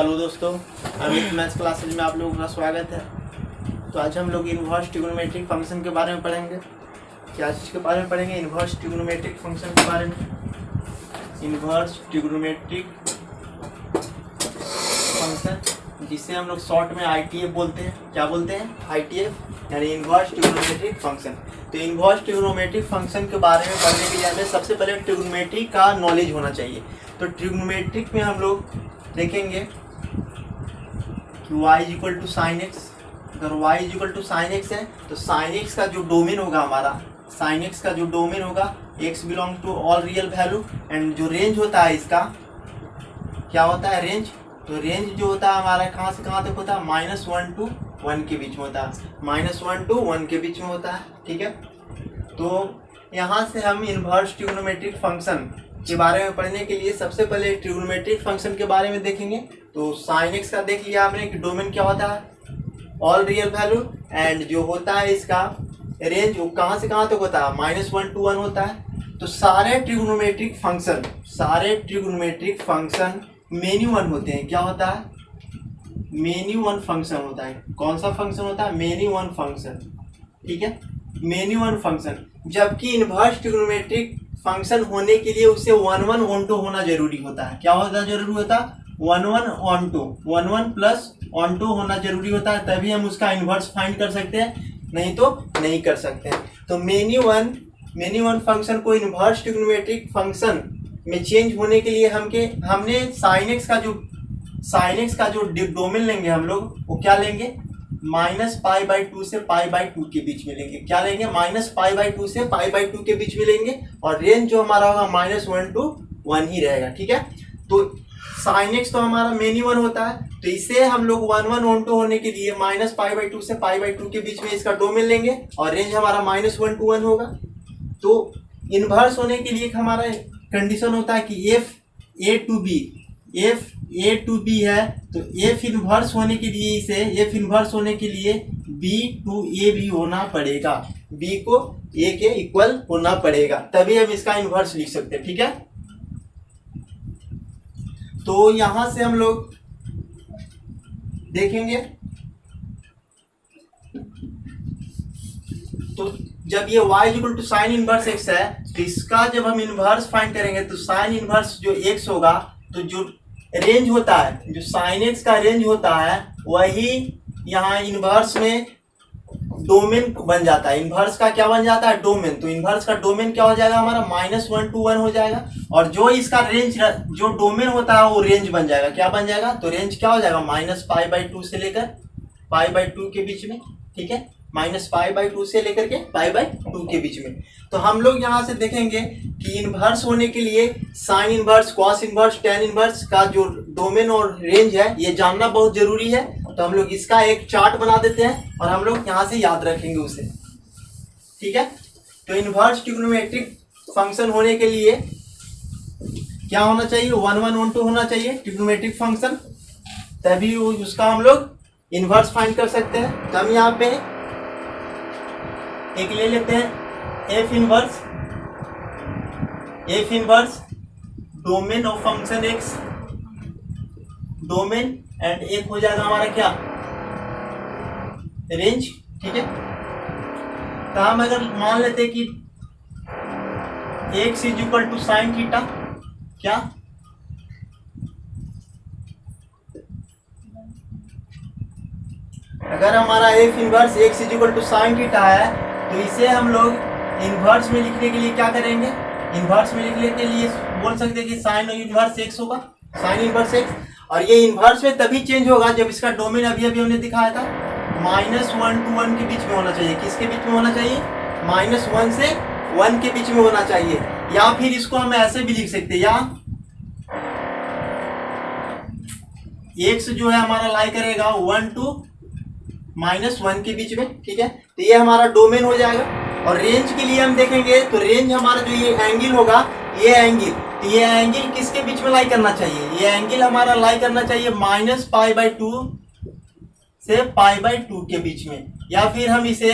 Hello दोस्तों, Amit maths classes में आप लोगों का स्वागत है। तो आज हम लोग इन्वर्स ट्रिग्नोमेट्रिक फंक्शन के बारे में पढ़ेंगे। क्या चीज़ के बारे में पढ़ेंगे? इन्वर्स ट्रिग्नोमेट्रिक फंक्शन के बारे में। इन्वर्स ट्रिग्नोमेट्रिक फंक्शन, जिसे हम लोग शॉर्ट में ITF बोलते हैं। क्या बोलते हैं? ITF यानी इन्वर्स ट्रिग्नोमेट्रिक फंक्शन। तो इन्वर्स ट्रिग्नोमेट्रिक फंक्शन के बारे में पढ़ने के लिए हमें सबसे पहले ट्रिग्नोमेट्री का नॉलेज होना चाहिए। तो ट्रिग्नोमेट्रिक में हम लोग देखेंगे कि y equal to sine X. अगर y equal to sine X है तो साइन एक्स का जो डोमेन होगा हमारा, साइन एक्स का जो डोमेन होगा, x belong to all real value, and जो रेंज होता है इसका क्या होता है? रेंज। तो रेंज जो होता है हमारा कहाँ से कहाँ तक होता है? -1 to 1 के बीच में होता है। -1 to 1 के बीच में होता है। ठीक है, तो यहाँ से हम इन्वर्स ट्रिग्नोमेट्रिक फंक्शन के बारे में पढ़ने के लिए सबसे पहले ट्रिग्नोमेट्रिक फंक्शन के बारे में देखेंगे। तो साइन एक्स का देख लिया आपने कि डोमेन क्या होता है? ऑल रियल वैल्यू, एंड जो होता है इसका रेंज वो कहाँ से कहाँ तक होता है? -1 to 1 होता है। तो सारे ट्रिग्नोमेट्रिक फंक्शन मेनी वन होते हैं। क्या होता है? मेनी वन फंक्शन होता है। कौन सा फंक्शन होता है? Many one function. ठीक है, मेनी वन फंक्शन। जबकि इन्वर्स ट्रिग्नोमेट्रिक फंक्शन होने के लिए उसे 1 on 2 होना जरूरी होता है। क्या होता जरूरी होता? 1 on 2, 1 प्लस on 2 होना जरूरी होता है, तभी हम उसका इन्वर्स फाइंड कर सकते हैं, नहीं तो नहीं कर सकते हैं। तो मेनी वन फंक्शन को इन्वर्स ट्रिग्नोमेट्रिक फंक्शन में चेंज होने के लिए हमने साइन एक्स का जो डोमेन लेंगे हम लोग, वो क्या लेंगे? -π/2 से π/2 के बीच में लेंगे। क्या लेंगे? -π/2 से π/2 के बीच में लेंगे, और रेंज जो हमारा होगा -1 to 1 ही रहेगा। ठीक है, तो साइन एक्स तो हमारा मेनी वन होता है, तो इसे हम लोग 1 on 2 होने के लिए -π/2 से π/2 के बीच में इसका डोमेन लेंगे, और रेंज हमारा -1 to 1 होगा। तो इन्वर्स होने के लिए हमारा कंडीशन होता है कि f a to b है, तो f इन्वर्स होने के लिए b to a भी होना पड़ेगा। b को a के इक्वल होना पड़ेगा, तभी हम इसका इन्वर्स लिख सकते हैं। ठीक है, तो यहां से हम लोग देखेंगे, तो जब ये y equal to sine inverse x है, तो इसका जब हम इन्वर्स फाइंड करेंगे तो साइन इनवर्स जो x होगा, तो जो रेंज होता है, जो साइन x का रेंज होता है, वही यहाँ इन्वर्स में डोमेन बन जाता है। इन्वर्स का क्या बन जाता है? डोमेन। तो इन्वर्स का डोमेन क्या हो जाएगा हमारा? -1 to 1 हो जाएगा, और जो इसका रेंज जो डोमेन होता है वो रेंज बन जाएगा। क्या बन जाएगा? तो रेंज क्या हो जाएगा? -π/2 से लेकर π/2 के बीच में। ठीक है, -π/2 से लेकर के π/2 के बीच में। तो हम लोग यहाँ से देखेंगे कि इन्वर्स होने के लिए sign inverse, cos inverse, tan inverse का जो डोमेन और रेंज है, ये जानना बहुत जरूरी है। तो हम लोग इसका एक चार्ट बना देते हैं और हम लोग यहाँ से याद रखेंगे उसे। ठीक है, तो इन्वर्स ट्रिग्नोमेट्रिक फंक्शन होने के लिए क्या होना चाहिए? 1 on 2 होना चाहिए ट्रिग्नोमेट्रिक फंक्शन, तभी उसका हम लोग इन्वर्स फाइंड कर सकते हैं। तो हम यहाँ पे एक ले लेते हैं f inverse domain of function x, domain, and एक हो जाएगा हमारा क्या? रेंज। ठीक है, तो हम अगर मान लेते हैं कि x equal to sine theta, क्या? अगर हमारा f inverse x equal to sine theta है, तो इसे हम लोग इन्वर्स में लिखने के लिए क्या करेंगे? इन्वर्स में लिखने के लिए बोल सकते हैं कि साइन इन्वर्स x होगा, साइन इन्वर्स x, और ये इन्वर्स में तभी चेंज होगा जब इसका डोमेन अभी हमने दिखाया था -1 to 1 के बीच में होना चाहिए। किसके बीच में होना चाहिए? -1 से 1 के बीच में होना चाहिए। या फिर इसको हम ऐसे भी लिख सकते हैं, या x जो है हमारा लाई करेगा 1 to -1 के बीच में। ठीक है, तो ये हमारा डोमेन हो जाएगा। और रेंज के लिए हम देखेंगे, तो रेंज हमारा जो ये एंगल होगा, ये एंगल किसके बीच में लाई करना चाहिए? ये एंगल हमारा लाई करना चाहिए -π/2 से π/2 के बीच में। या फिर हम इसे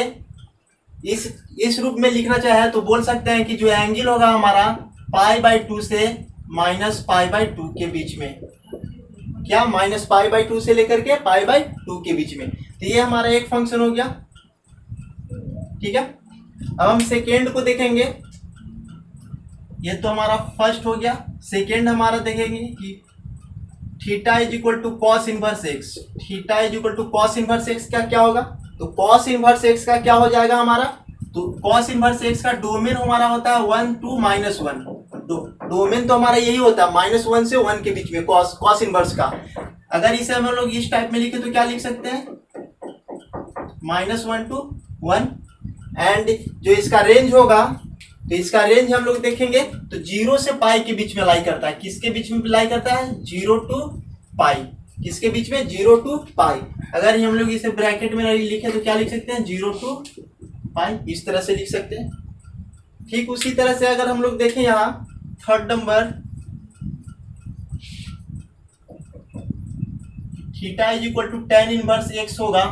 इस रूप में लिखना चाहे तो बोल सकते हैं कि जो एंगल होगा हमारा π/2 से -π/2 के बीच में। क्या, -π/2 से लेकर के π/2 के बीच में। तो ये हमारा एक फंक्शन हो गया, ठीक है। अब हम सेकेंड को देखेंगे, ये तो हमारा फर्स्ट हो गया। सेकेंड हमारा देखेंगे कि theta is equal to cos inverse X. Theta is equal to cos inverse X का क्या होगा, तो कॉस इनवर्स एक्स का क्या हो जाएगा हमारा, तो कॉस इनवर्स एक्स का डोमेन हमारा होता है 1 to -1। डोमेन तो हमारा यही होता है -1 से 1 के बीच में कॉस इनवर्स का। अगर इसे हम लोग इस टाइप में लिखे तो क्या लिख सकते हैं, -1 to 1। एंड जो इसका रेंज होगा, तो इसका रेंज हम लोग देखेंगे तो 0 से पाई के बीच में लाई करता है। किसके बीच में लाई करता है, 0 to पाई। किसके बीच में, 0 to पाई। अगर हम लोग इसे ब्रैकेट में लिखे तो क्या लिख सकते हैं, 0 to पाई, इस तरह से लिख सकते हैं। ठीक उसी तरह से अगर हम लोग देखें यहाँ third number, theta is equal to tan inverse X होगा।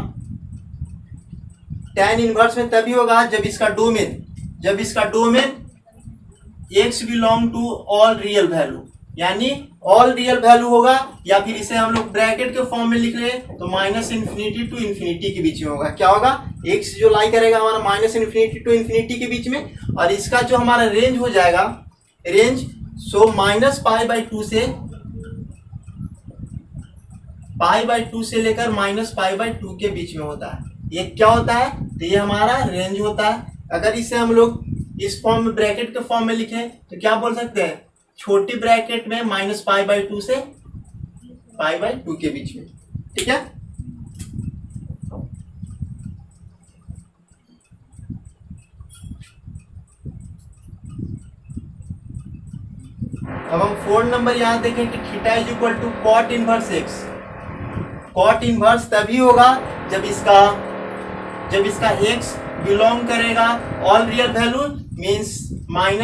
tan इनवर्स में तभी होगा जब इसका domain x belong to all real value, यानी ऑल रियल वैल्यू होगा, या फिर इसे हम लोग ब्रैकेट के फॉर्म में लिख ले तो -∞ to ∞ के बीच में होगा। क्या होगा, x जो लाई करेगा हमारा -∞ to ∞ के बीच में, और इसका जो हमारा रेंज हो जाएगा, रेंज सो -π/2 से π/2 से लेकर -π/2 के बीच में होता है। ये क्या होता है, तो ये हमारा रेंज होता है। अगर इसे हम लोग इस फॉर्म में ब्रैकेट के फॉर्म में लिखें तो क्या बोल सकते हैं, छोटी ब्रैकेट में -π/2 से π/2 के बीच में, ठीक है। अब हम 4 नंबर यहाँ देखें कि theta is equal to cot inverse X. Cot inverse तभी होगा जब इसका x बिलोंग करेगा all real value, means -∞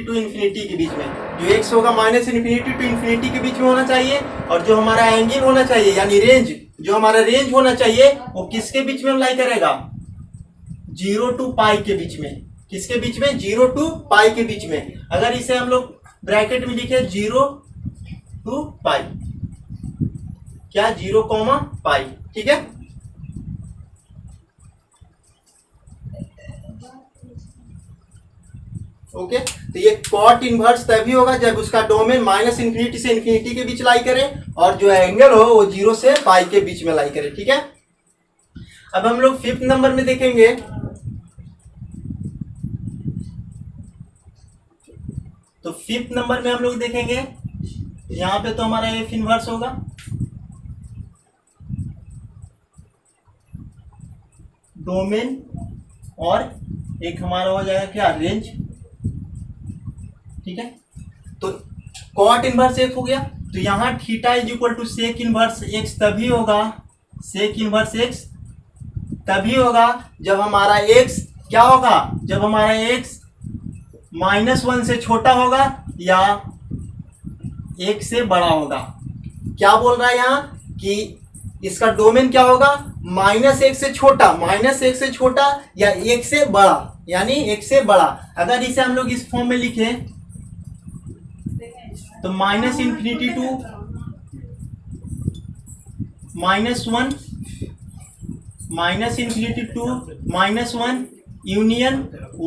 to ∞ के बीच में। जो x होगा -∞ to ∞ के बीच में होना चाहिए, और जो हमारा एंगल होना चाहिए यानी रेंज, जो हमारा रेंज होना चाहिए वो किसके बीच में लाई करेगा, 0 to पाई के बीच में। किसके बीच में, 0 to पाई के बीच में। अगर इसे हम लोग ब्रैकेट में लिखे 0 to पाई, क्या 0, पाई, ठीक है। ओके, तो ये कॉट इनवर्स तभी होगा जब उसका डोमेन -∞ से ∞ के बीच लाई करे, और जो एंगल हो वो 0 से पाई के बीच में लाई करे, ठीक है। अब हम लोग 5th नंबर में देखेंगे, तो 5th नंबर में हम लोग देखेंगे, यहाँ पे तो हमारा एफ इनवर्स होगा, डोमेन, और एक हमारा हो जाएगा क्या, रेंज, ठीक है। तो कॉट इनवर्स एक्स हो गया, तो यहाँ theta is equal to sec inverse X तभी होगा, सेक इनवर्स एक्स तभी होगा जब हमारा एक्स क्या होगा, जब हमारा एक्स -1 से छोटा होगा या 1 से बड़ा होगा। क्या बोल रहा है यहाँ कि इसका डोमेन क्या होगा, -1 से छोटा, -1 से छोटा या 1 से बड़ा, यानी 1 से बड़ा। अगर इसे हम लोग इस फॉर्म में लिखें तो -∞ to -1, -∞ to -1, union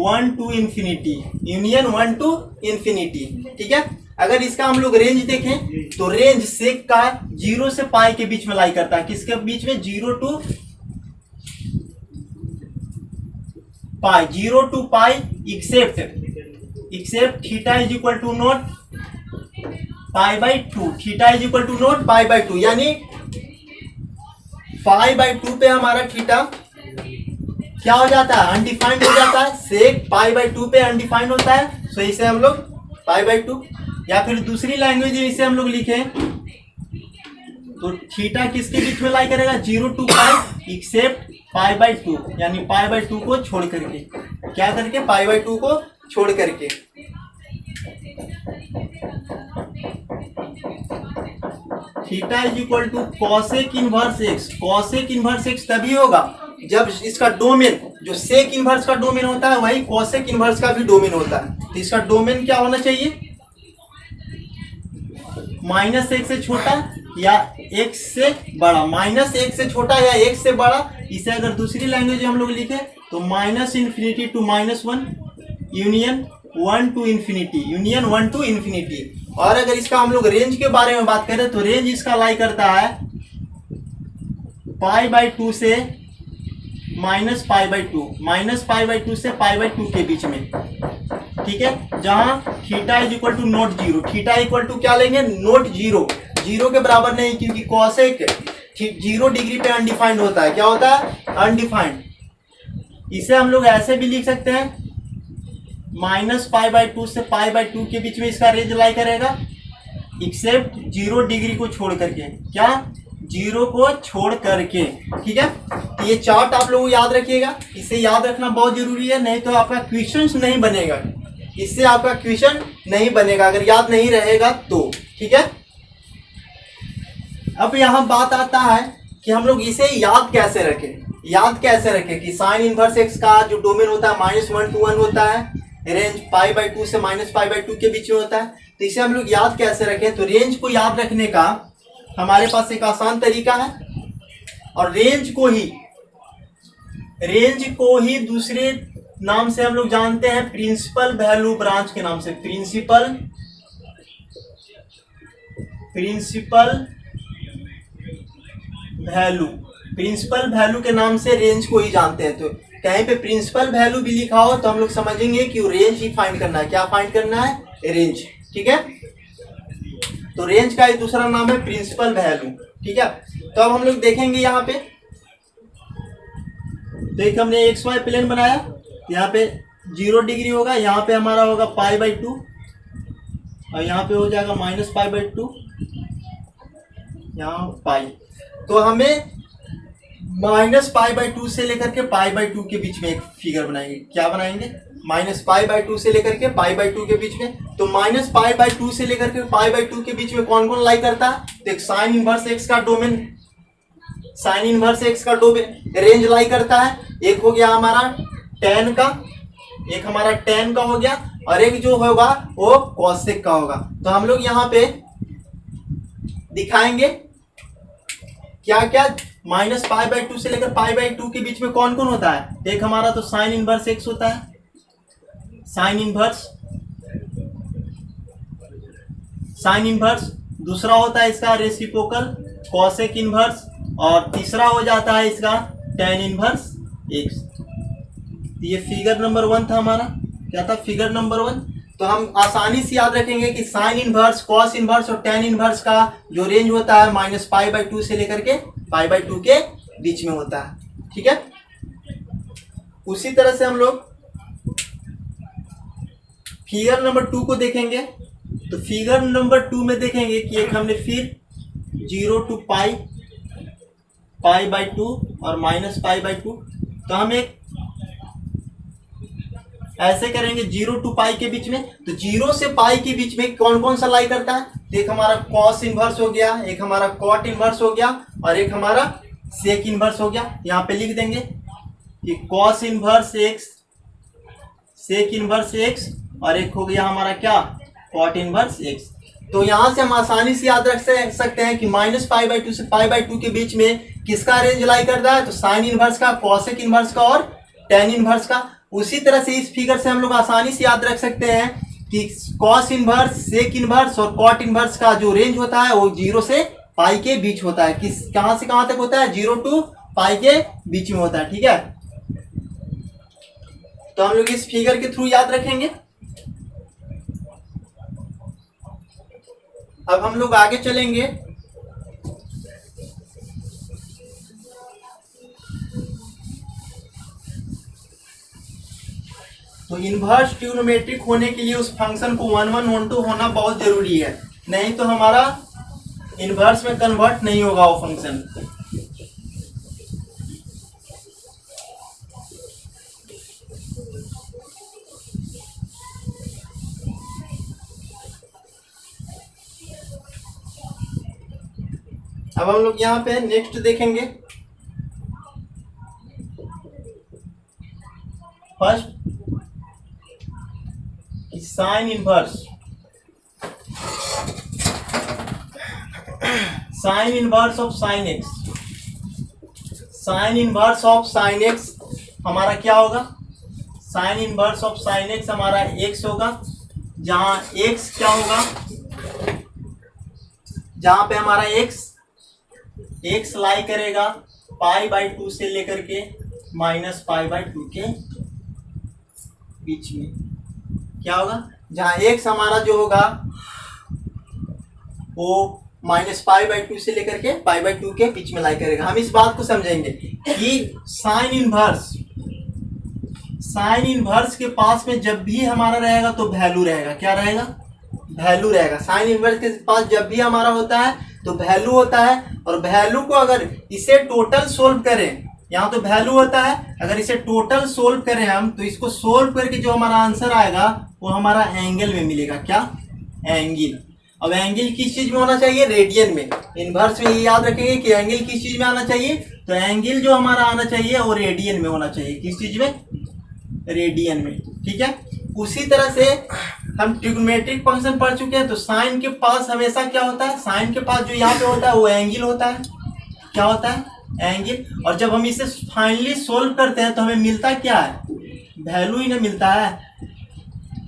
1 to ∞, union 1 to ∞, ठीक है। अगर इसका हम लोग रेंज देखें तो रेंज सेक का 0 से पाई के बीच में लाई करता है। किसके बीच में, 0 to pi, 0 to pi except theta is equal to not π/2, theta is equal to not π/2, यानी π/2 पे हमारा थीटा क्या हो जाता है, अनडिफाइंड हो जाता है। सेक π/2 पे अनडिफाइंड होता है, सो इसे हम लोग π/2, या फिर दूसरी लैंग्वेज इसे हम लोग लिखें तो थीटा किसके बीच में लाई करेगा, 0 to पाई एक्सेप्ट π/2, यानी π/2 को छोड़ करके, क्या करके, π/2 को छोड़ करके। Theta is equal to cosec inverse X. Cosec inverse X तभी होगा जब इसका डोमेन, जो सेक इनवर्स का डोमेन होता है वही कॉसेक इनवर्स का भी डोमेन होता है। तो इसका डोमेन क्या होना चाहिए, -1 से छोटा या x से बड़ा, माइनस x से छोटा या x से बड़ा। इसे अगर दूसरी लैंग्वेज हम लोग लिखे तो minus infinity to -1 union 1 to infinity, union 1 to infinity. और अगर इसका हम लोग रेंज के बारे में बात करें तो रेंज इसका लाई करता है π/2 से -π/2, -π/2 से π/2 के बीच में, ठीक है। जहां theta is equal to not zero, theta equal to क्या लेंगे, नॉट जीरो, जीरो के बराबर नहीं, क्योंकि कॉसेक 0 डिग्री पे अनडिफाइंड होता है। क्या होता है, अनडिफाइंड। इसे हम लोग ऐसे भी लिख सकते हैं -π/2 से π/2 के बीच में इसका रेंज लाई करेगा, एक्सेप्ट 0 डिग्री को छोड़ करके। क्या, 0 को छोड़ करके, ठीक है। तो ये चार्ट आप लोग याद रखिएगा, इसे याद रखना बहुत जरूरी है, नहीं तो आपका क्वेश्चन नहीं बनेगा, इससे आपका क्वेश्चन नहीं बनेगा अगर याद नहीं रहेगा तो, ठीक है। अब यहाँ बात आता है कि हम लोग इसे याद कैसे रखें, याद कैसे रखें कि साइन इनवर्स एक्स का जो डोमेन होता है -1 to 1 होता है, रेंज π/2 से -π/2 के बीच में होता है। तो इसे हम लोग याद कैसे रखें, तो रेंज को याद रखने का हमारे पास एक आसान तरीका है, और रेंज को ही दूसरे नाम से हम लोग जानते हैं प्रिंसिपल वैल्यू ब्रांच के नाम से, प्रिंसिपल वैल्यू के नाम से रेंज को ही जानते हैं। तो कहीं पे प्रिंसिपल वैल्यू भी लिखा हो तो हम लोग समझेंगे कि रेंज ही फाइंड करना है। क्या फाइंड करना है, रेंज, ठीक है। तो रेंज का एक दूसरा नाम है प्रिंसिपल वैल्यू, ठीक है। तो अब हम लोग देखेंगे यहाँ पे, तो एक हमने XY प्लेन बनाया, यहाँ पे 0 डिग्री होगा, यहाँ पे हमारा होगा π/2 और यहाँ पे हो जाएगा -π/2, यहाँ पाई। तो हमें -π/2 से लेकर के π/2 के बीच में एक फिगर बनाएंगे। क्या बनाएंगे, -π/2 से लेकर के π/2 के बीच में। तो -π/2 से लेकर के π/2 के बीच में कौन कौन लाई करता है, तो एक साइन इनवर्स एक्स का डोमेन, साइन इनवर्स एक्स का डोमेन रेंज लाई करता है। एक हो गया हमारा tan का, एक हमारा tan का हो गया, और एक जो होगा वो कॉसेक का होगा। तो हम लोग यहाँ पे दिखाएंगे क्या क्या, -π/2 से लेकर π/2 के बीच में कौन कौन होता है। एक हमारा तो साइन इनवर्स एक्स होता है, साइन इनवर्स, दूसरा होता है इसका रेसिप्रोकल कॉसेक इनवर्स, और तीसरा हो जाता है इसका tan इनवर्स एक्स। ये फिगर नंबर 1 था हमारा, क्या था, फिगर नंबर 1। तो हम आसानी से याद रखेंगे कि साइन इनवर्स, कॉस इनवर्स और tan इनवर्स का जो रेंज होता है -π/2 से लेकर के π/2 के बीच में होता है, ठीक है। उसी तरह से हम लोग फिगर नंबर 2 को देखेंगे। तो फिगर नंबर 2 में देखेंगे कि एक हमने फिर 0 to π/2 और -π/2। तो हम एक ऐसे करेंगे 0 to π के बीच में। तो 0 से π के बीच में कौन कौन सा लाई करता है, तो एक हमारा कॉस इनवर्स हो गया, एक हमारा कॉट इनवर्स हो गया, और एक हमारा सेक इनवर्स हो गया। यहाँ पे लिख देंगे कि cos inverse X, sec inverse X, और एक हो गया हमारा क्या, कॉट इनवर्स एक्स। तो यहाँ से हम आसानी से याद रख सकते हैं कि -π/2 से π/2 के बीच में किसका रेंज लाई करता है, तो साइन इनवर्स का, कॉसेक इनवर्स का और tan इनवर्स का। उसी तरह से इस फिगर से हम लोग आसानी से याद रख सकते हैं कि कॉस इनवर्स, सेक इनवर्स और कॉट इनवर्स का जो रेंज होता है वो 0 से π के बीच होता है। किस, कहां से कहां तक होता है, 0 to π के बीच में होता है, ठीक है। तो हम लोग इस फिगर के थ्रू याद रखेंगे। अब हम लोग आगे चलेंगे। तो इनवर्स ट्रिग्नोमेट्रिक होने के लिए उस फंक्शन को 1 1 1 2 होना बहुत जरूरी है, नहीं तो हमारा इनवर्स में कन्वर्ट नहीं होगा वो फंक्शन। अब हम लोग यहाँ पे नेक्स्ट देखेंगे। First sine sine inverse of sine X, sine inverse of sine X हमारा क्या होगा, sine inverse of sine X हमारा एक्स होगा, जहां एक्स क्या होगा, जहां पे हमारा एक्स लाई करेगा पाई बाई 2 से लेकर के माइनस पाई बाई 2 के बीच में, क्या होगा, जहां एक्स हमारा जो होगा वो माइनस पाई बाई 2 से लेकर के पाई बाई 2 के बीच में लाई करेगा। हम इस बात को समझेंगे कि साइन इनवर्स के पास में जब भी हमारा रहेगा तो वैल्यू रहेगा, क्या रहेगा, वैल्यू रहेगा। साइन इनवर्स के पास जब भी हमारा होता है तो वैल्यू होता है, और वैल्यू को अगर इसे टोटल सोल्व करें, यहाँ तो वैल्यू होता है, अगर इसे टोटल सोल्व करें हम तो इसको सोल्व करके जो हमारा आंसर आएगा वो हमारा एंगल में मिलेगा, क्या, एंगल। अब एंगल किस चीज में होना चाहिए, रेडियन में। इनवर्स में ये याद रखेंगे कि एंगल किस चीज में आना चाहिए, तो एंगल जो हमारा आना चाहिए वो रेडियन में होना चाहिए, किस चीज में, रेडियन में, ठीक है। उसी तरह से हम ट्रिग्नोमेट्रिक फंक्शन पढ़ चुके हैं, तो साइन के पास हमेशा क्या होता है, साइन के पास जो यहाँ पे होता है वो एंगल होता है, क्या होता है, एंगल। और जब हम इसे फाइनली सोल्व करते हैं तो हमें मिलता क्या है, वैल्यू ही ना मिलता है।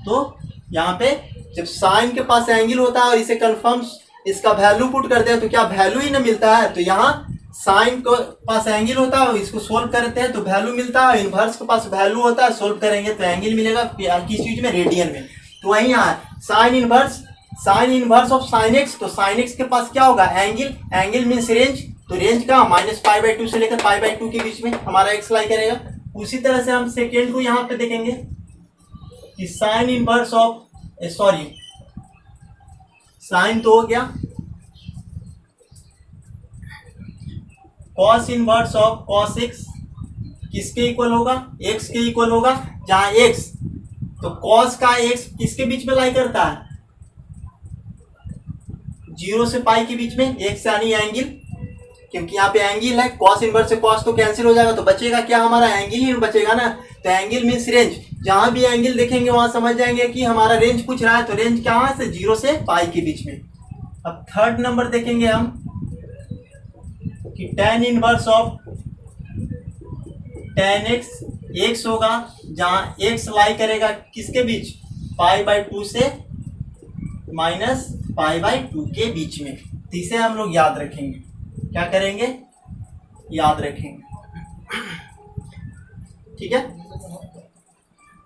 तो यहाँ पे जब साइन के पास एंगल होता है और इसे कंफर्म इसका वैल्यू पुट करते हैं तो क्या वैल्यू ही ना मिलता है। तो यहाँ साइन के पास एंगल होता है, इसको सोल्व करते हैं तो वैल्यू मिलता है, इनवर्स के पास वैल्यू होता है, सोल्व करेंगे तो एंगल मिलेगा, किस चीज में, रेडियन में। तो वही यहाँ sign inverse of sine X, तो साइन एक्स के पास क्या होगा, एंगल, एंगल मीन्स रेंज, तो रेंज का माइनस पाई बाई 2 से लेकर पाई बाई 2 के बीच में हमारा एक्स लाई करेगा। उसी तरह से हम सेकेंड को यहाँ पे देखेंगे कि sine inverse of, sorry sine तो हो गया, cos inverse of cos x किसके इक्वल होगा, एक्स के इक्वल होगा, जहां एक्स, तो कॉस का एक्स किसके बीच में लाई करता है, 0 से पाई के बीच में, एक्स यानी एंगल, क्योंकि यहाँ पे एंगल है, कॉस इनवर्स से कॉस तो कैंसिल हो जाएगा, तो बचेगा क्या, हमारा एंगल ही बचेगा ना। तो एंगल मीन्स रेंज, जहां भी एंगल देखेंगे वहां समझ जाएंगे कि हमारा रेंज पूछ रहा है, तो रेंज कहाँ से, 0 से पाई के बीच में। अब थर्ड नंबर देखेंगे हम कि tan inverse of tan x होगा, जहां x लाई करेगा किसके बीच, पाई बाई 2 से माइनस पाई बाई 2 के बीच में। तो इसे हम लोग याद रखेंगे, क्या करेंगे, याद रखेंगे, ठीक है।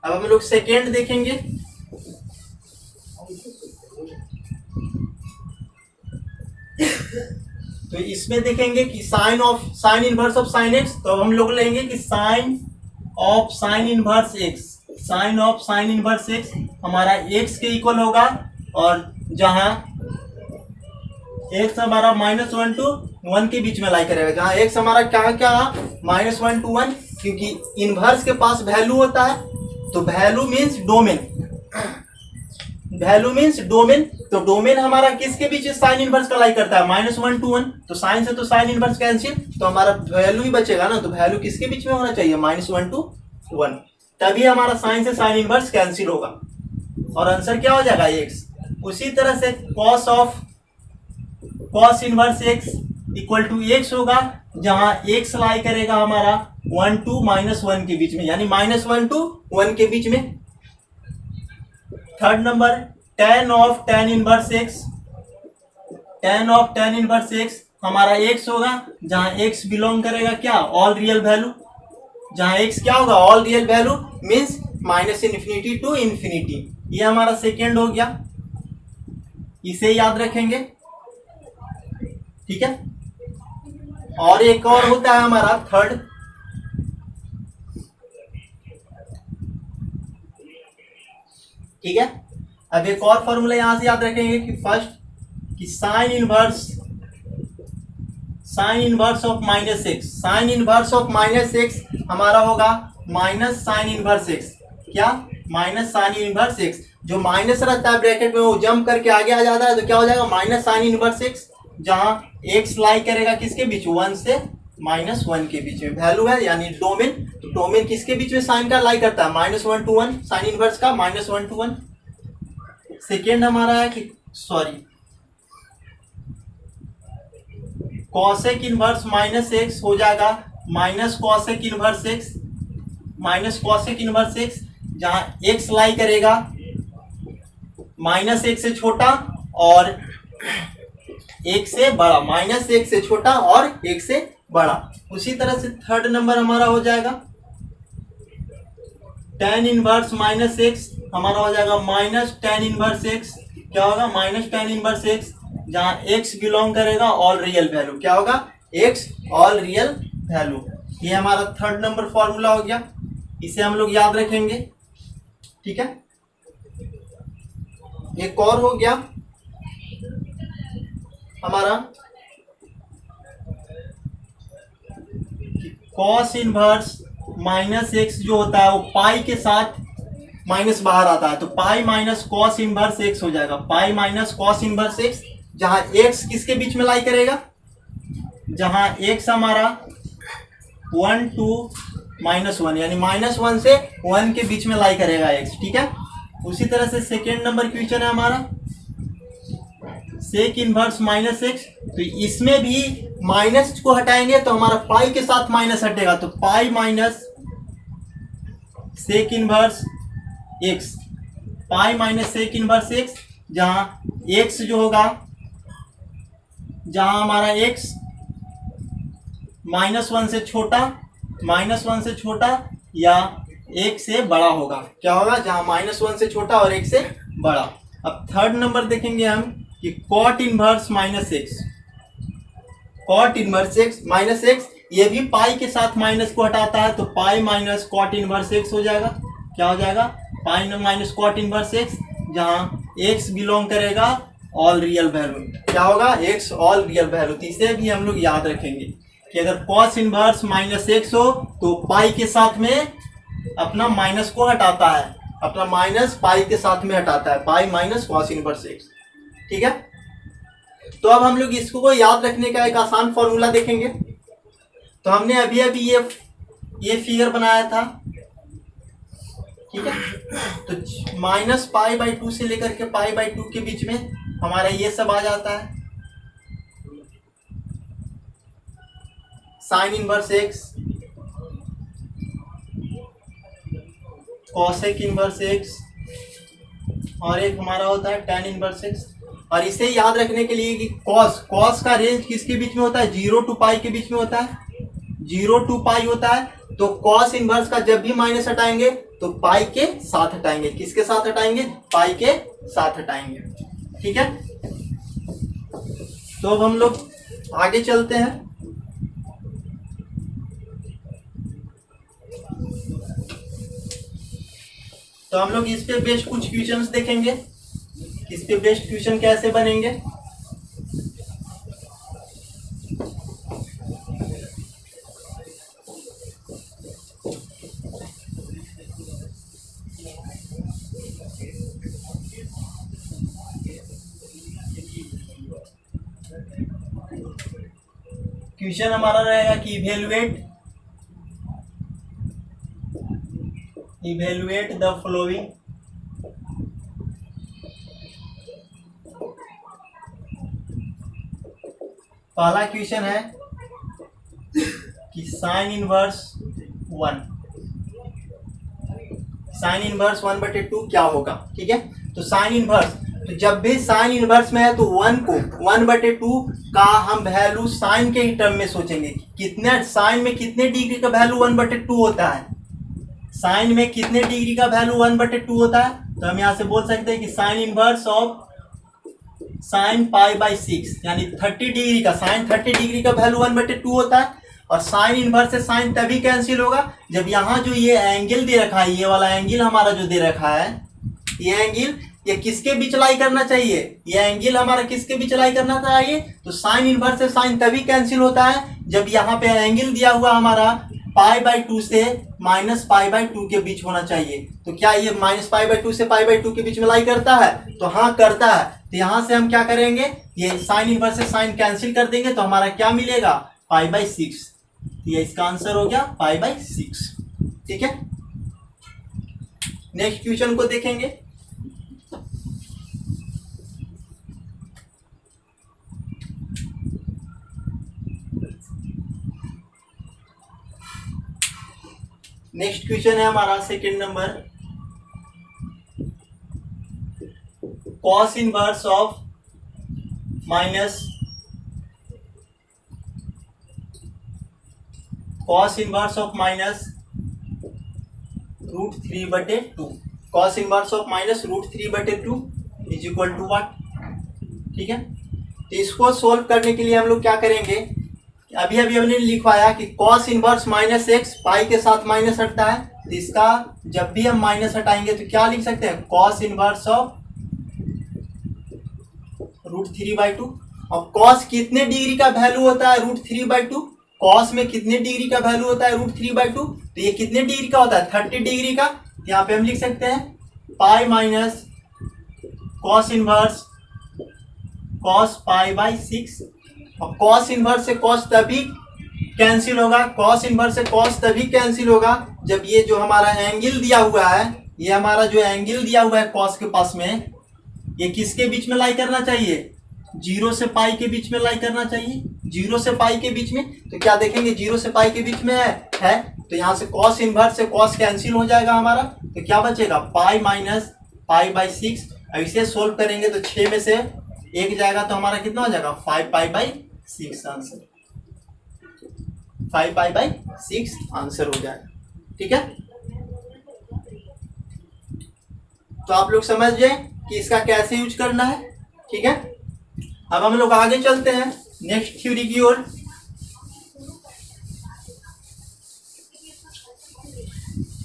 अब हम लोग सेकेंड देखेंगे, तो इसमें देखेंगे कि sine inverse of sine X, तो हम लोग लेंगे कि sine of sine inverse X, sine of sine inverse X हमारा एक्स के इक्वल होगा, और जहां एक्स हमारा -1 to 1 के बीच में लाई करेगा, जहां एक्स हमारा क्या क्या -1 to 1, क्योंकि इनवर्स के पास वैल्यू होता है, तो value means domain, value means domain, तो डोमेन हमारा किसके बीच साइन इनवर्स का लाई करता है, -1 to 1, तो साइन से तो साइन इनवर्स कैंसिल, तो हमारा वैल्यू ही बचेगा ना, तो वैल्यू किसके बीच में होना चाहिए, -1 to 1, तभी हमारा साइन से साइन इनवर्स कैंसिल होगा, और आंसर क्या हो जाएगा, एक्स। उसी तरह से cos of cos inverse X equal to X होगा, जहां एक्स लाई करेगा हमारा 1 to -1 के बीच में, यानी -1 to 1 के बीच में। Third number tan of tan inverse x, tan of tan inverse X हमारा x होगा, जहां x बिलोंग करेगा क्या, ऑल रियल वैल्यू, जहां x क्या होगा, all real value means -∞ to ∞। ये हमारा सेकेंड हो गया, इसे याद रखेंगे, ठीक है। और एक और होता है हमारा थर्ड, ठीक है। अब एक और फॉर्मूला यहां से याद रखेंगे कि फर्स्ट कि sine inverse of -x, sign inverse of -x हमारा होगा माइनस साइन इनवर्स x, क्या, माइनस साइन इनवर्स x, जो माइनस रहता है ब्रैकेट में वो जंप करके आगे आ जाता है, तो क्या हो जाएगा, माइनस साइन इनवर्स x, जहां x लाई करेगा किसके बीच, 1 से -1 के बीच में, वैल्यू है यानी डोमेन, तो डोमेन किसके बीच में साइन का लाई करता है, -1 to 1, साइन इनवर्स का -1 to 1। सेकेंड हमारा है कि sorry cosec inverse minus x हो जाएगा minus cosec inverse x, minus cosec inverse X, जहां एक्स लाई करेगा माइनस एक से छोटा और एक से बड़ा, माइनस एक से छोटा और एक से बड़ा। उसी तरह से थर्ड नंबर हमारा हो जाएगा टेन इनवर्स माइनस एक्स, हमारा हो जाएगा माइनस टेन इनवर्स एक्स। क्या होगा? माइनस टेन इनवर्स एक्स, जहां एक्स बिलोंग करेगा ऑल रियल वैल्यू। क्या होगा? X all real value. ये हमारा थर्ड नंबर फॉर्मूला हो गया, इसे हम लोग याद रखेंगे। ठीक है, एक और हो गया हमारा कॉस इनवर्स माइनस एक्स जो होता है वो पाई के साथ माइनस बाहर आता है, तो pi minus cos inverse X हो जाएगा, pi minus cos inverse X, जहां एक्स किसके बीच में लाई करेगा? जहां एक्स हमारा 1 2 -1 यानी -1 से 1 के बीच में लाई करेगा एक्स। ठीक है, उसी तरह से सेकेंड नंबर क्वेश्चन है हमारा सेक इनवर्स माइनस एक्स, तो इसमें भी माइनस को हटाएंगे तो हमारा पाई के साथ माइनस हटेगा, तो pi minus sec inverse X, pi minus sec inverse X, जहां एक्स जो होगा, जहां हमारा एक्स -1 से छोटा, -1 से छोटा या एक से बड़ा होगा। क्या होगा? जहां -1 से छोटा और एक से बड़ा। अब थर्ड नंबर देखेंगे हम कि cot inverse minus X, cot inverse x minus X, ये भी पाई के साथ माइनस को हटाता है, तो pi minus cot inverse X हो जाएगा। क्या हो जाएगा? Pi minus cot inverse X, जहां एक्स बिलोंग करेगा ऑल रियल वैल्यू। क्या होगा? X all real value. तो इसे भी हम लोग याद रखेंगे कि अगर कॉस इनवर्स माइनस एक्स हो तो पाई के साथ में अपना माइनस को हटाता है, अपना माइनस पाई के साथ में हटाता है, पाई माइनस कॉस इनवर्स एक्स। ठीक है, तो अब हम लोग इसको याद रखने का एक आसान फॉर्मूला देखेंगे। तो हमने अभी अभी ये फिगर बनाया था। ठीक है, तो माइनस पाई बाई 2 से लेकर के पाई बाई 2 के बीच में हमारा ये सब आ जाता है, sine inverse X, cosec inverse X, और एक हमारा होता है टेन इनवर्स एक्स। और इसे याद रखने के लिए कि कॉस का रेंज किसके बीच में होता है? 0 to पाई के बीच में होता है, 0 to पाई होता है। तो कॉस इनवर्स का जब भी माइनस हटाएंगे तो पाई के साथ हटाएंगे। किसके साथ हटाएंगे? पाई के साथ हटाएंगे। ठीक है, तो अब हम लोग आगे चलते हैं। तो हम लोग इस पे बेस्ड कुछ क्वेश्चंस देखेंगे, इस पे बेस्ड क्वेश्चन कैसे बनेंगे। क्वेश्चन हमारा रहेगा कि इवेलुएट द फॉलोइंग। पहला क्वेश्चन है कि साइन इनवर्स 1/2 क्या होगा। ठीक है, तो साइन इनवर्स, तो जब भी साइन इनवर्स में है तो 1 को 1/2 का हम वैल्यू साइन के ही टर्म में सोचेंगे। कितने साइन में कितने डिग्री का वैल्यू 1/2 होता है? साइन में कितने डिग्री का वैल्यू 1/2 होता है? तो हम यहाँ से बोल सकते हैं कि sine inverse of sine pi by 6 यानी 30 डिग्री का, साइन 30 डिग्री का वैल्यू 1/2 होता है। और साइन इनवर्स से साइन तभी कैंसिल होगा जब यहाँ जो ये एंगल दे रखा है, ये वाला एंगल हमारा जो दे रखा है, ये एंगल ये किसके बीच लाई करना चाहिए? ये एंगल हमारा किसके बीच लाई करना चाहिए? तो साइन इनवर्स से साइन तभी कैंसिल होता है जब यहाँ पे एंगल दिया हुआ हमारा π/2 से -π/2 के बीच होना चाहिए। तो क्या ये -π/2 से π/2 के बीच में लाई करता है? तो हाँ करता है। तो यहाँ से हम क्या करेंगे, ये साइन इनवर्स से साइन कैंसिल कर देंगे तो हमारा क्या मिलेगा? π/6। ये इसका आंसर हो गया π/6। ठीक है, नेक्स्ट क्वेश्चन को देखेंगे। नेक्स्ट क्वेश्चन है हमारा second number, cos inverse of minus √3/2, cos inverse of minus √3/2 is equal to what. ठीक है, तो इसको सोल्व करने के लिए हम लोग क्या करेंगे, अभी अभी हमने लिखवाया कि कॉस इनवर्स माइनस एक्स पाई के साथ माइनस हटता है, तो इसका जब भी हम माइनस हटाएंगे तो क्या लिख सकते हैं, कॉस इनवर्स ऑफ √3/2। और कॉस कितने डिग्री का वैल्यू होता है √3/2, कॉस में कितने डिग्री का वैल्यू होता है √3/2, तो ये कितने डिग्री का होता है 30 डिग्री का। यहाँ पे हम लिख सकते हैं pi minus cos inverse cos π/6। और कॉस इनवर्स से कॉस तभी कैंसिल होगा, कॉस इनवर्स से कॉस तभी कैंसिल होगा जब ये जो हमारा एंगल दिया हुआ है, ये हमारा जो एंगल दिया हुआ है कॉस के पास में, ये किसके बीच में लाई करना चाहिए, 0 से पाई के बीच में लाई करना चाहिए, 0 से पाई के बीच में। तो क्या देखेंगे 0 से पाई के बीच में है तो यहाँ से कॉस इनवर्स से कॉस कैंसिल हो जाएगा हमारा, तो क्या बचेगा पाई माइनस π/6। ऐसे सोल्व करेंगे तो 6 में से 1 जाएगा तो हमारा कितना हो जाएगा 5π/6 आंसर, 5π/6 आंसर हो जाएगा। ठीक है, तो आप लोग समझ गए कि इसका कैसे यूज करना है। ठीक है, अब हम लोग आगे चलते हैं नेक्स्ट थ्योरी की ओर।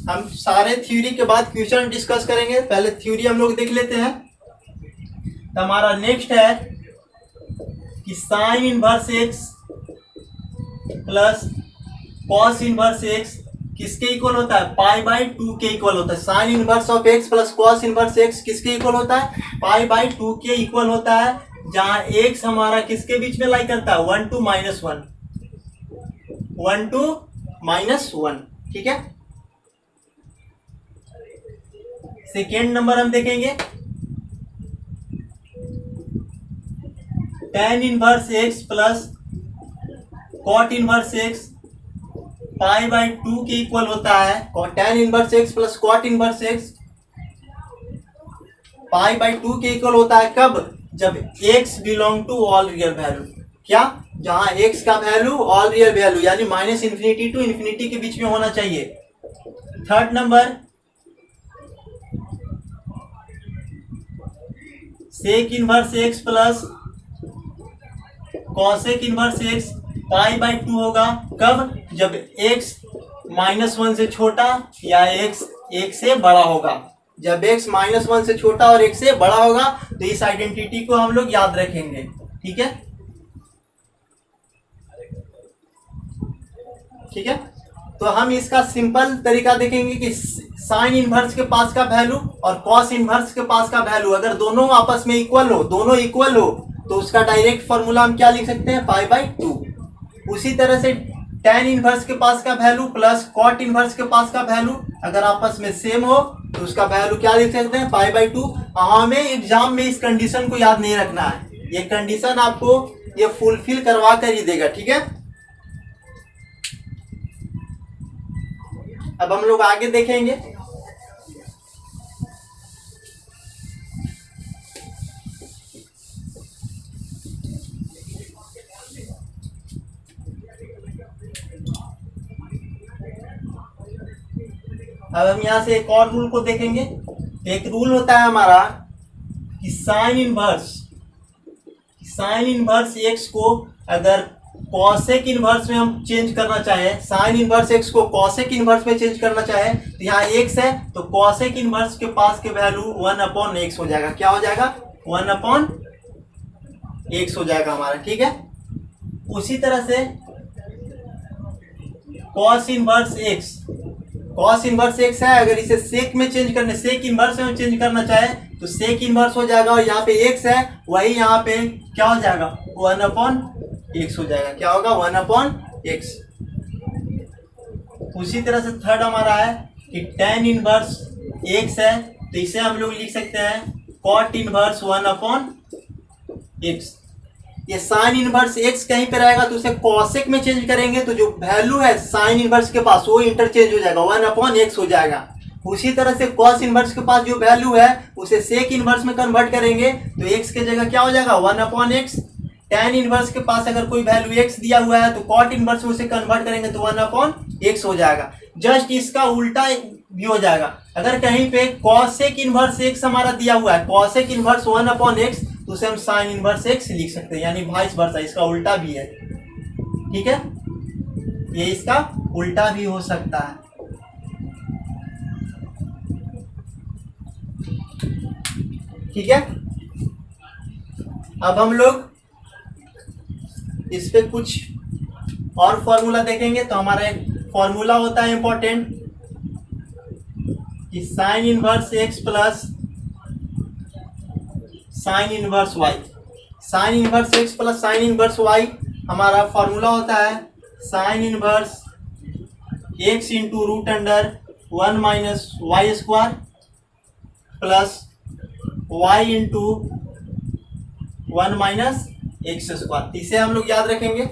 हम सारे थ्योरी के बाद क्वेश्चन डिस्कस करेंगे, पहले थ्योरी हम लोग देख लेते हैं। तो हमारा नेक्स्ट है कि sine inverse x plus cos inverse x किसके इक्वल होता है, π/2 के इक्वल होता है। Sine inverse of X plus cos inverse x किसके इक्वल होता है, π/2 के इक्वल होता है, जहां एक्स हमारा किसके बीच में लाई करता है 1 to -1, 1 to -1। ठीक है, सेकेंड नंबर हम देखेंगे tan inverse x plus cot inverse x π/2 के इक्वल होता है। tan inverse x plus cot inverse x π/2 के इक्वल होता है कब, जब x belong to all real value. क्या, जहां x का वैल्यू ऑल रियल वैल्यू यानी -∞ to ∞ के बीच में होना चाहिए। Third number sec inverse x plus cosec inverse x π/2 होगा कब, जब x -1 से छोटा या x 1 से बड़ा होगा। जब x -1 से छोटा और 1 से बड़ा होगा तो इस आइडेंटिटी को हम लोग याद रखेंगे। ठीक है, ठीक है, तो हम इसका सिंपल तरीका देखेंगे कि साइन इनवर्स के पास का वैल्यू और कॉस इनवर्स के पास का वैल्यू अगर दोनों आपस में इक्वल हो, दोनों इक्वल हो, तो उसका डायरेक्ट फॉर्मूला हम क्या लिख सकते हैं π/2। उसी तरह से tan इनवर्स के पास का वैल्यू प्लस कॉट इनवर्स के पास का वैल्यू अगर आपस में सेम हो तो उसका वैल्यू क्या लिख सकते हैं π/2। हमें एग्जाम में इस कंडीशन को याद नहीं रखना है, ये कंडीशन आपको ये फुलफिल करवा कर ही देगा। ठीक है, अब हम लोग आगे देखेंगे अब हम यहां से एक और रूल को देखेंगे। एक रूल होता है हमारा कि साइन इनवर्स एक्स को अगर कॉसेक इनवर्स में हम चेंज करना चाहें, साइन इनवर्स एक्स को कॉसेक इनवर्स में चेंज करना चाहे तो यहाँ एक्स है तो कॉसेक इनवर्स के पास के वैल्यू 1/x हो जाएगा। क्या हो जाएगा 1/x हो जाएगा हमारा। ठीक है, उसी तरह से कॉस इनवर्स एक्स है, अगर इसे सेक में चेंज करने सेक इनवर्स में चेंज करना चाहे तो सेक इनवर्स हो जाएगा और यहाँ पे एक्स है वही यहाँ पे क्या हो जाएगा 1/x हो जाएगा। क्या होगा 1/x। उसी तरह से थर्ड हमारा है कि tan इनवर्स एक्स है तो इसे हम लोग लिख सकते हैं cot इनवर्स 1/x। ये साइन इनवर्स एक्स कहीं पे रहेगा तो उसे कॉसेक में चेंज करेंगे तो जो वैल्यू है साइन इनवर्स के पास वो इंटरचेंज हो जाएगा, 1/x हो जाएगा। उसी तरह से कॉस इनवर्स के पास जो वैल्यू है उसे सेक इनवर्स में कन्वर्ट करेंगे तो x के जगह क्या हो जाएगा 1/x। tan इनवर्स के पास अगर कोई वैल्यू x दिया हुआ है तो कॉट इनवर्स में उसे कन्वर्ट करेंगे तो 1/x हो जाएगा। जस्ट इसका उल्टा भी हो जाएगा, अगर कहीं पे कॉसेक इनवर्स x हमारा दिया हुआ है, कॉसेक इनवर्स 1/x तो उसे हम साइन इनवर्स x लिख सकते हैं, यानी वाइस वर्सा, इसका उल्टा भी है। ठीक है, ये इसका उल्टा भी हो सकता है। ठीक है, अब हम लोग इस पे कुछ और फॉर्मूला देखेंगे। तो हमारा एक फॉर्मूला होता है इंपॉर्टेंट कि sine inverse x plus sine inverse Y. Sine inverse x plus sine inverse Y हमारा फॉर्मूला होता है sine inverse X into root under 1 minus Y square plus Y into 1 minus x square. इसे हम लोग याद रखेंगे।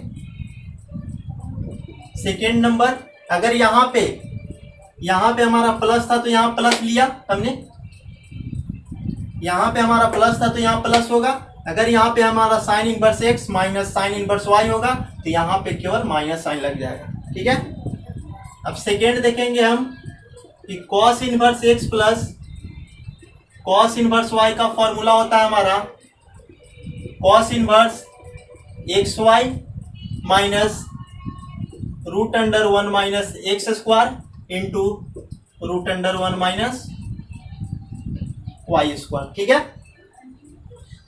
Second number, अगर यहाँ पे हमारा प्लस था तो यहाँ प्लस लिया हमने, यहाँ पे हमारा प्लस था तो यहाँ प्लस होगा। अगर यहाँ पे हमारा sine inverse x minus sine inverse Y होगा तो यहाँ पे केवल माइनस साइन लग जाएगा। ठीक है, अब सेकेंड देखेंगे हम कि cos inverse x plus cos inverse Y का फॉर्मूला होता है हमारा cos inverse x Y minus root under 1 minus x square into root under 1 minus Y square. ठीक है,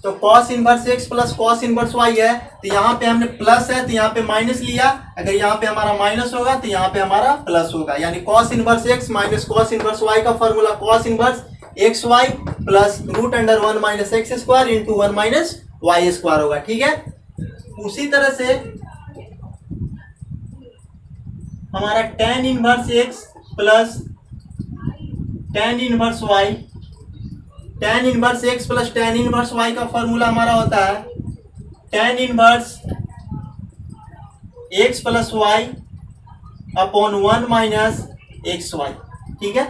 तो cos inverse x plus cos inverse Y है तो यहाँ पे हमने प्लस है तो यहाँ पे माइनस लिया, अगर यहाँ पे हमारा माइनस होगा तो यहाँ पे हमारा प्लस होगा, यानी cos inverse x minus cos inverse Y का formula cos inverse x y plus root under 1 minus x square into 1 minus Y square होगा। ठीक है, उसी तरह से हमारा tan inverse x plus tan inverse y, tan inverse x plus tan inverse Y का formula हमारा होता है tan inverse x plus Y upon 1 minus x y. ठीक है,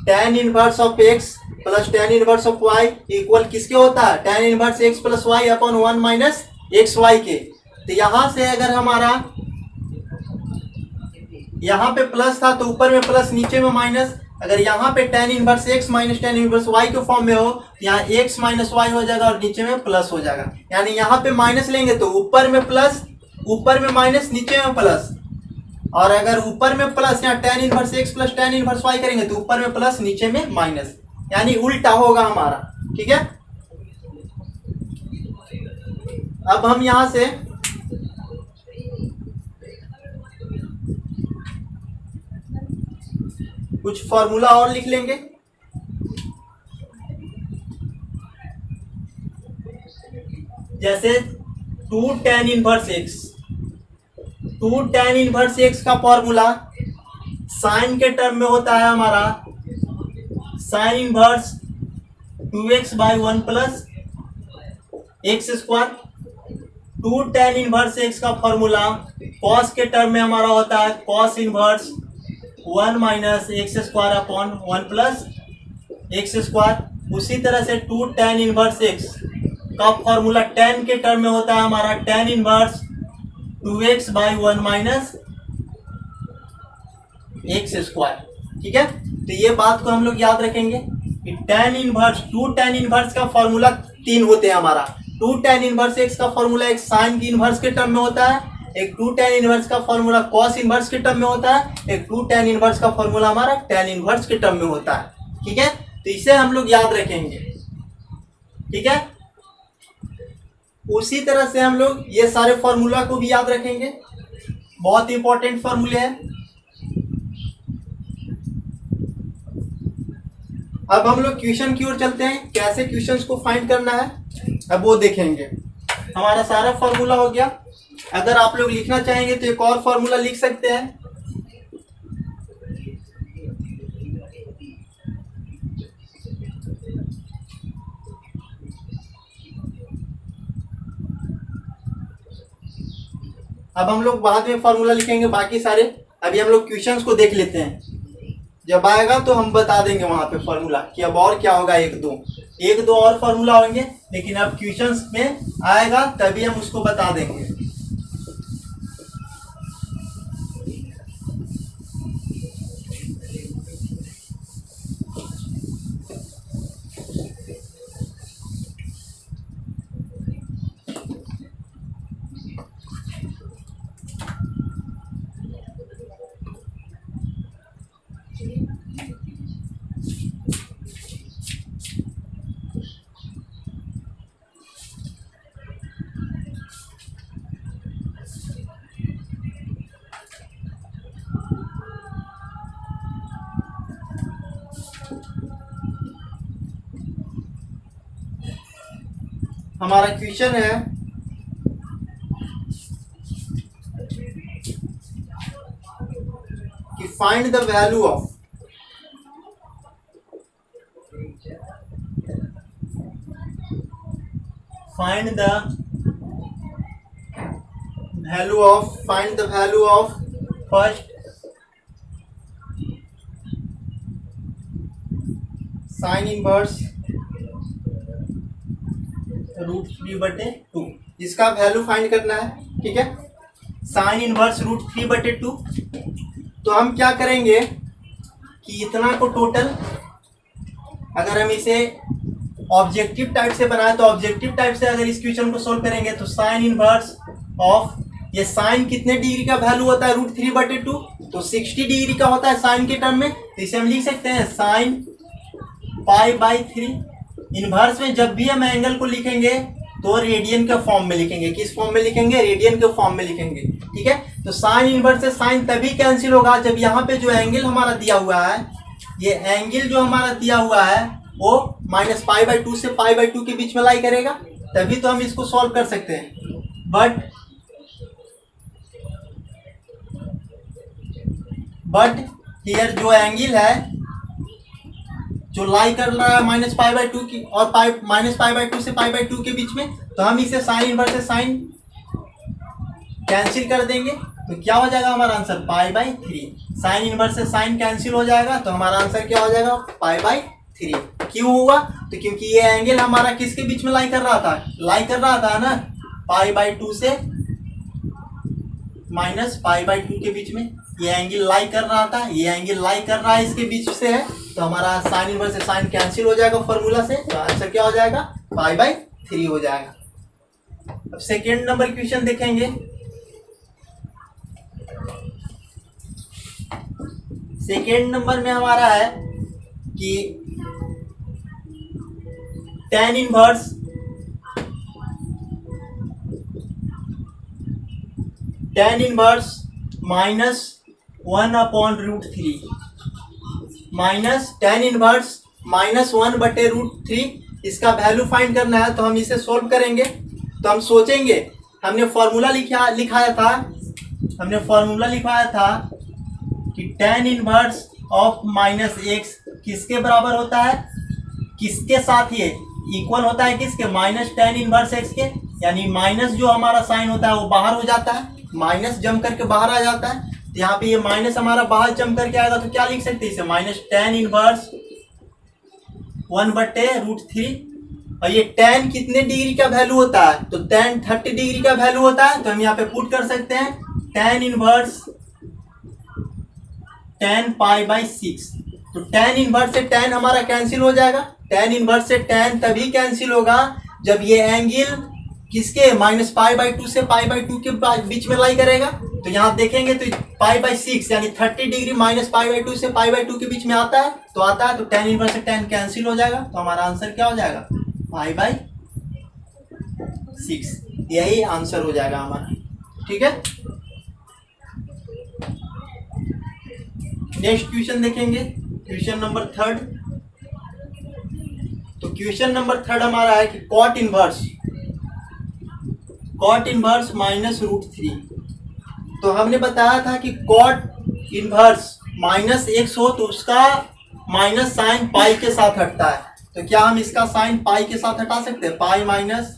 tan inverse of X plus tan inverse of Y equal किसके होता है tan inverse x plus Y upon 1 minus x Y के। तो यहां से अगर हमारा यहाँ पे प्लस था तो ऊपर में प्लस नीचे में माइनस, अगर यहाँ पे tan inverse x minus tan inverse y के फॉर्म में हो तो यहाँ x माइनस y हो जाएगा और नीचे में प्लस हो जाएगा, यानी यहाँ पे माइनस लेंगे तो ऊपर में प्लस, ऊपर में माइनस, नीचे में प्लस, और अगर ऊपर में प्लस यहाँ tan inverse x plus tan inverse y करेंगे तो ऊपर में प्लस नीचे में माइनस, यानी उल्टा होगा हमारा। ठीक है, अब हम यहाँ से कुछ फॉर्मूला और लिख लेंगे। जैसे 2 tan inverse x, 2 tan inverse x का फॉर्मूला साइन के टर्म में होता है हमारा sine inverse 2x by 1 plus x square. 2 tan inverse x का फॉर्मूला कॉस के टर्म में हमारा होता है cos inverse 1 minus x square upon 1 plus x square. उसी तरह से 2 tan इनवर्स x का फॉर्मूला tan के टर्म में होता है हमारा tan inverse 2x by 1 minus x square. ठीक है, तो ये बात को हम लोग याद रखेंगे कि tan इनवर्स 2 tan इनवर्स का फॉर्मूला 3 होते हैं हमारा। 2 tan इनवर्स x का फॉर्मूला एक साइन की इनवर्स के टर्म में होता है, एक 2 tan इनवर्स का फॉर्मूला कॉस इनवर्स के टर्म में होता है, एक 2 tan इनवर्स का फॉर्मूला हमारा tan इनवर्स के टर्म में होता है। ठीक है, तो इसे हम लोग याद रखेंगे। ठीक है, उसी तरह से हम लोग ये सारे फॉर्मूला को भी याद रखेंगे, बहुत इंपॉर्टेंट फॉर्मूले हैं। अब हम लोग क्वेश्चन की ओर चलते हैं, कैसे क्वेश्चंस को फाइंड करना है अब वो देखेंगे। हमारा सारा फॉर्मूला हो गया। अगर आप लोग लिखना चाहेंगे तो एक और फॉर्मूला लिख सकते हैं। अब हम लोग बाद में फॉर्मूला लिखेंगे बाकी सारे, अभी हम लोग क्वेश्चंस को देख लेते हैं। जब आएगा तो हम बता देंगे वहां पे फॉर्मूला कि अब और क्या होगा, एक दो और फॉर्मूला होंगे, लेकिन अब क्वेश्चंस में आएगा तभी हम उसको बता देंगे। हमारा क्वेश्चन है कि find the value of first sine inverse √3/2, इसका वैल्यू फाइंड करना है। ठीक है, साइन इनवर्स √3/2। तो हम क्या करेंगे कि इतना को टोटल, अगर हम इसे ऑब्जेक्टिव टाइप से बनाए तो ऑब्जेक्टिव टाइप से अगर इस क्वेश्चन को सोल्व करेंगे तो साइन इनवर्स ऑफ, ये साइन कितने डिग्री का वैल्यू होता है √3/2, तो 60 डिग्री का होता है साइन के टर्म में। तो इसे हम लिख सकते हैं साइन π/3। इनवर्स में जब भी हम एंगल को लिखेंगे तो रेडियन के फॉर्म में लिखेंगे। किस फॉर्म में लिखेंगे? रेडियन के फॉर्म में लिखेंगे। ठीक है, तो साइन इनवर्स से साइन तभी कैंसिल होगा जब यहाँ पे जो एंगल हमारा दिया हुआ है, ये एंगल जो हमारा दिया हुआ है वो -π/2 से π/2 के बीच में लाई करेगा, तभी तो हम इसको सॉल्व कर सकते हैं। बट हियर जो एंगल है जो लाई कर रहा है -π/2 की और -π/2 से π/2 के बीच में, तो हम इसे साइन इनवर्स से साइन कैंसिल कर देंगे। तो क्या हो जाएगा हमारा आंसर? π/3। साइन इनवर्स से साइन कैंसिल हो जाएगा तो हमारा आंसर क्या हो जाएगा? π/3। क्यों होगा? तो क्योंकि ये एंगल हमारा किसके बीच में लाई कर रहा था? लाई कर रहा था ना π/2 से -π/2 के बीच में ये एंगल लाई कर रहा था, ये एंगल लाई कर रहा है इसके बीच से है, तो हमारा साइन इनवर्स से साइन कैंसिल हो जाएगा फॉर्मूला से, तो आंसर क्या हो जाएगा? π/3 हो जाएगा। अब सेकेंड नंबर क्वेश्चन देखेंगे। सेकेंड नंबर में हमारा है कि tan इनवर्स -1/√3 tan इनवर्स -1/√3, इसका वैल्यू फाइंड करना है। तो हम इसे सोल्व करेंगे। तो हम सोचेंगे, हमने फॉर्मूला लिखाया था कि tan इनवर्स ऑफ -x किसके बराबर होता है? किसके साथ ये इक्वल होता है? किसके? tan इनवर्स x के, यानी माइनस जो हमारा साइन होता है वो बाहर हो जाता है, माइनस जम करके बाहर आ जाता है। तो यहाँ पे ये माइनस हमारा बाहर जम करके आएगा तो क्या लिख सकते हैं इसे? tan inverse 1/√3। और ये tan कितने डिग्री का वैल्यू होता है? तो tan 30 डिग्री का वैल्यू होता है। तो हम यहाँ पे पुट कर सकते हैं tan इनवर्स tan π/6। तो tan इनवर्स से tan हमारा कैंसिल हो जाएगा। tan इनवर्स से tan तभी कैंसिल होगा जब ये एंगल किसके? -π/2 से π/2 के बीच में लाई करेगा। तो यहाँ देखेंगे तो π/6 यानी 30 डिग्री -π/2 से π/2 के बीच में आता है, तो tan इनवर्स से tan कैंसिल हो जाएगा। तो हमारा आंसर क्या हो जाएगा? π/6। यही आंसर हो जाएगा हमारा। ठीक है, नेक्स्ट क्वेश्चन देखेंगे, क्वेश्चन नंबर 3। तो क्वेश्चन नंबर 3 हमारा है कि cot इनवर्स -√3। तो हमने बताया था कि cot इनवर्स -x हो तो उसका माइनस साइन पाई के साथ हटता है। तो क्या हम इसका साइन पाई के साथ हटा सकते हैं? पाई माइनस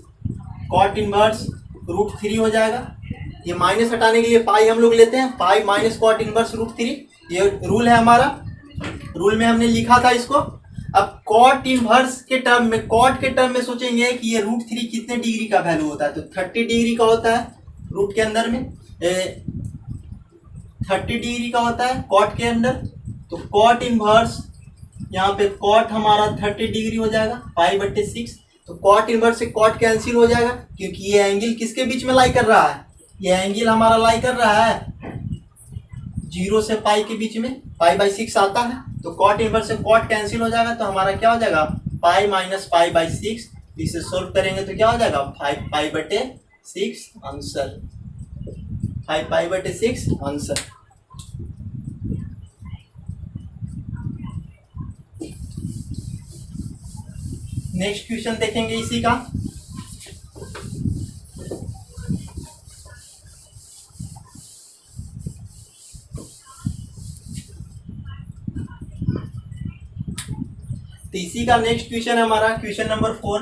cot इनवर्स √3 हो जाएगा। ये माइनस हटाने के लिए पाई हम लोग लेते हैं, pi minus cot inverse root 3, ये रूल है हमारा, रूल में हमने लिखा था इसको। अब कॉट इनवर्स के टर्म में, कॉट के टर्म में सोचेंगे कि ये रूट 3 कितने डिग्री का वैल्यू होता है, तो 30 डिग्री का होता है रूट के अंदर में, 30 डिग्री का होता है कॉट के अंदर। तो कॉट इनवर्स यहाँ पे कॉट हमारा 30 डिग्री हो जाएगा पाई/6। तो कॉट इनवर्स से कॉट कैंसिल हो जाएगा, क्योंकि ये एंगल किसके बीच में लाई कर रहा है, ये एंगल हमारा लाई कर रहा है 0 से पाई के बीच में, पाई/6 आता है। तो कॉट इनवर्स से कॉट कैंसिल हो जाएगा, तो हमारा क्या हो जाएगा पाई माइनस पाई/6। इसे सोल्व करेंगे तो क्या हो जाएगा 5 pi answer, 5 pi answer. Next question देखेंगे इसी का। तो इसी का नेक्स्ट क्वेश्चन हमारा क्वेश्चन नंबर 4।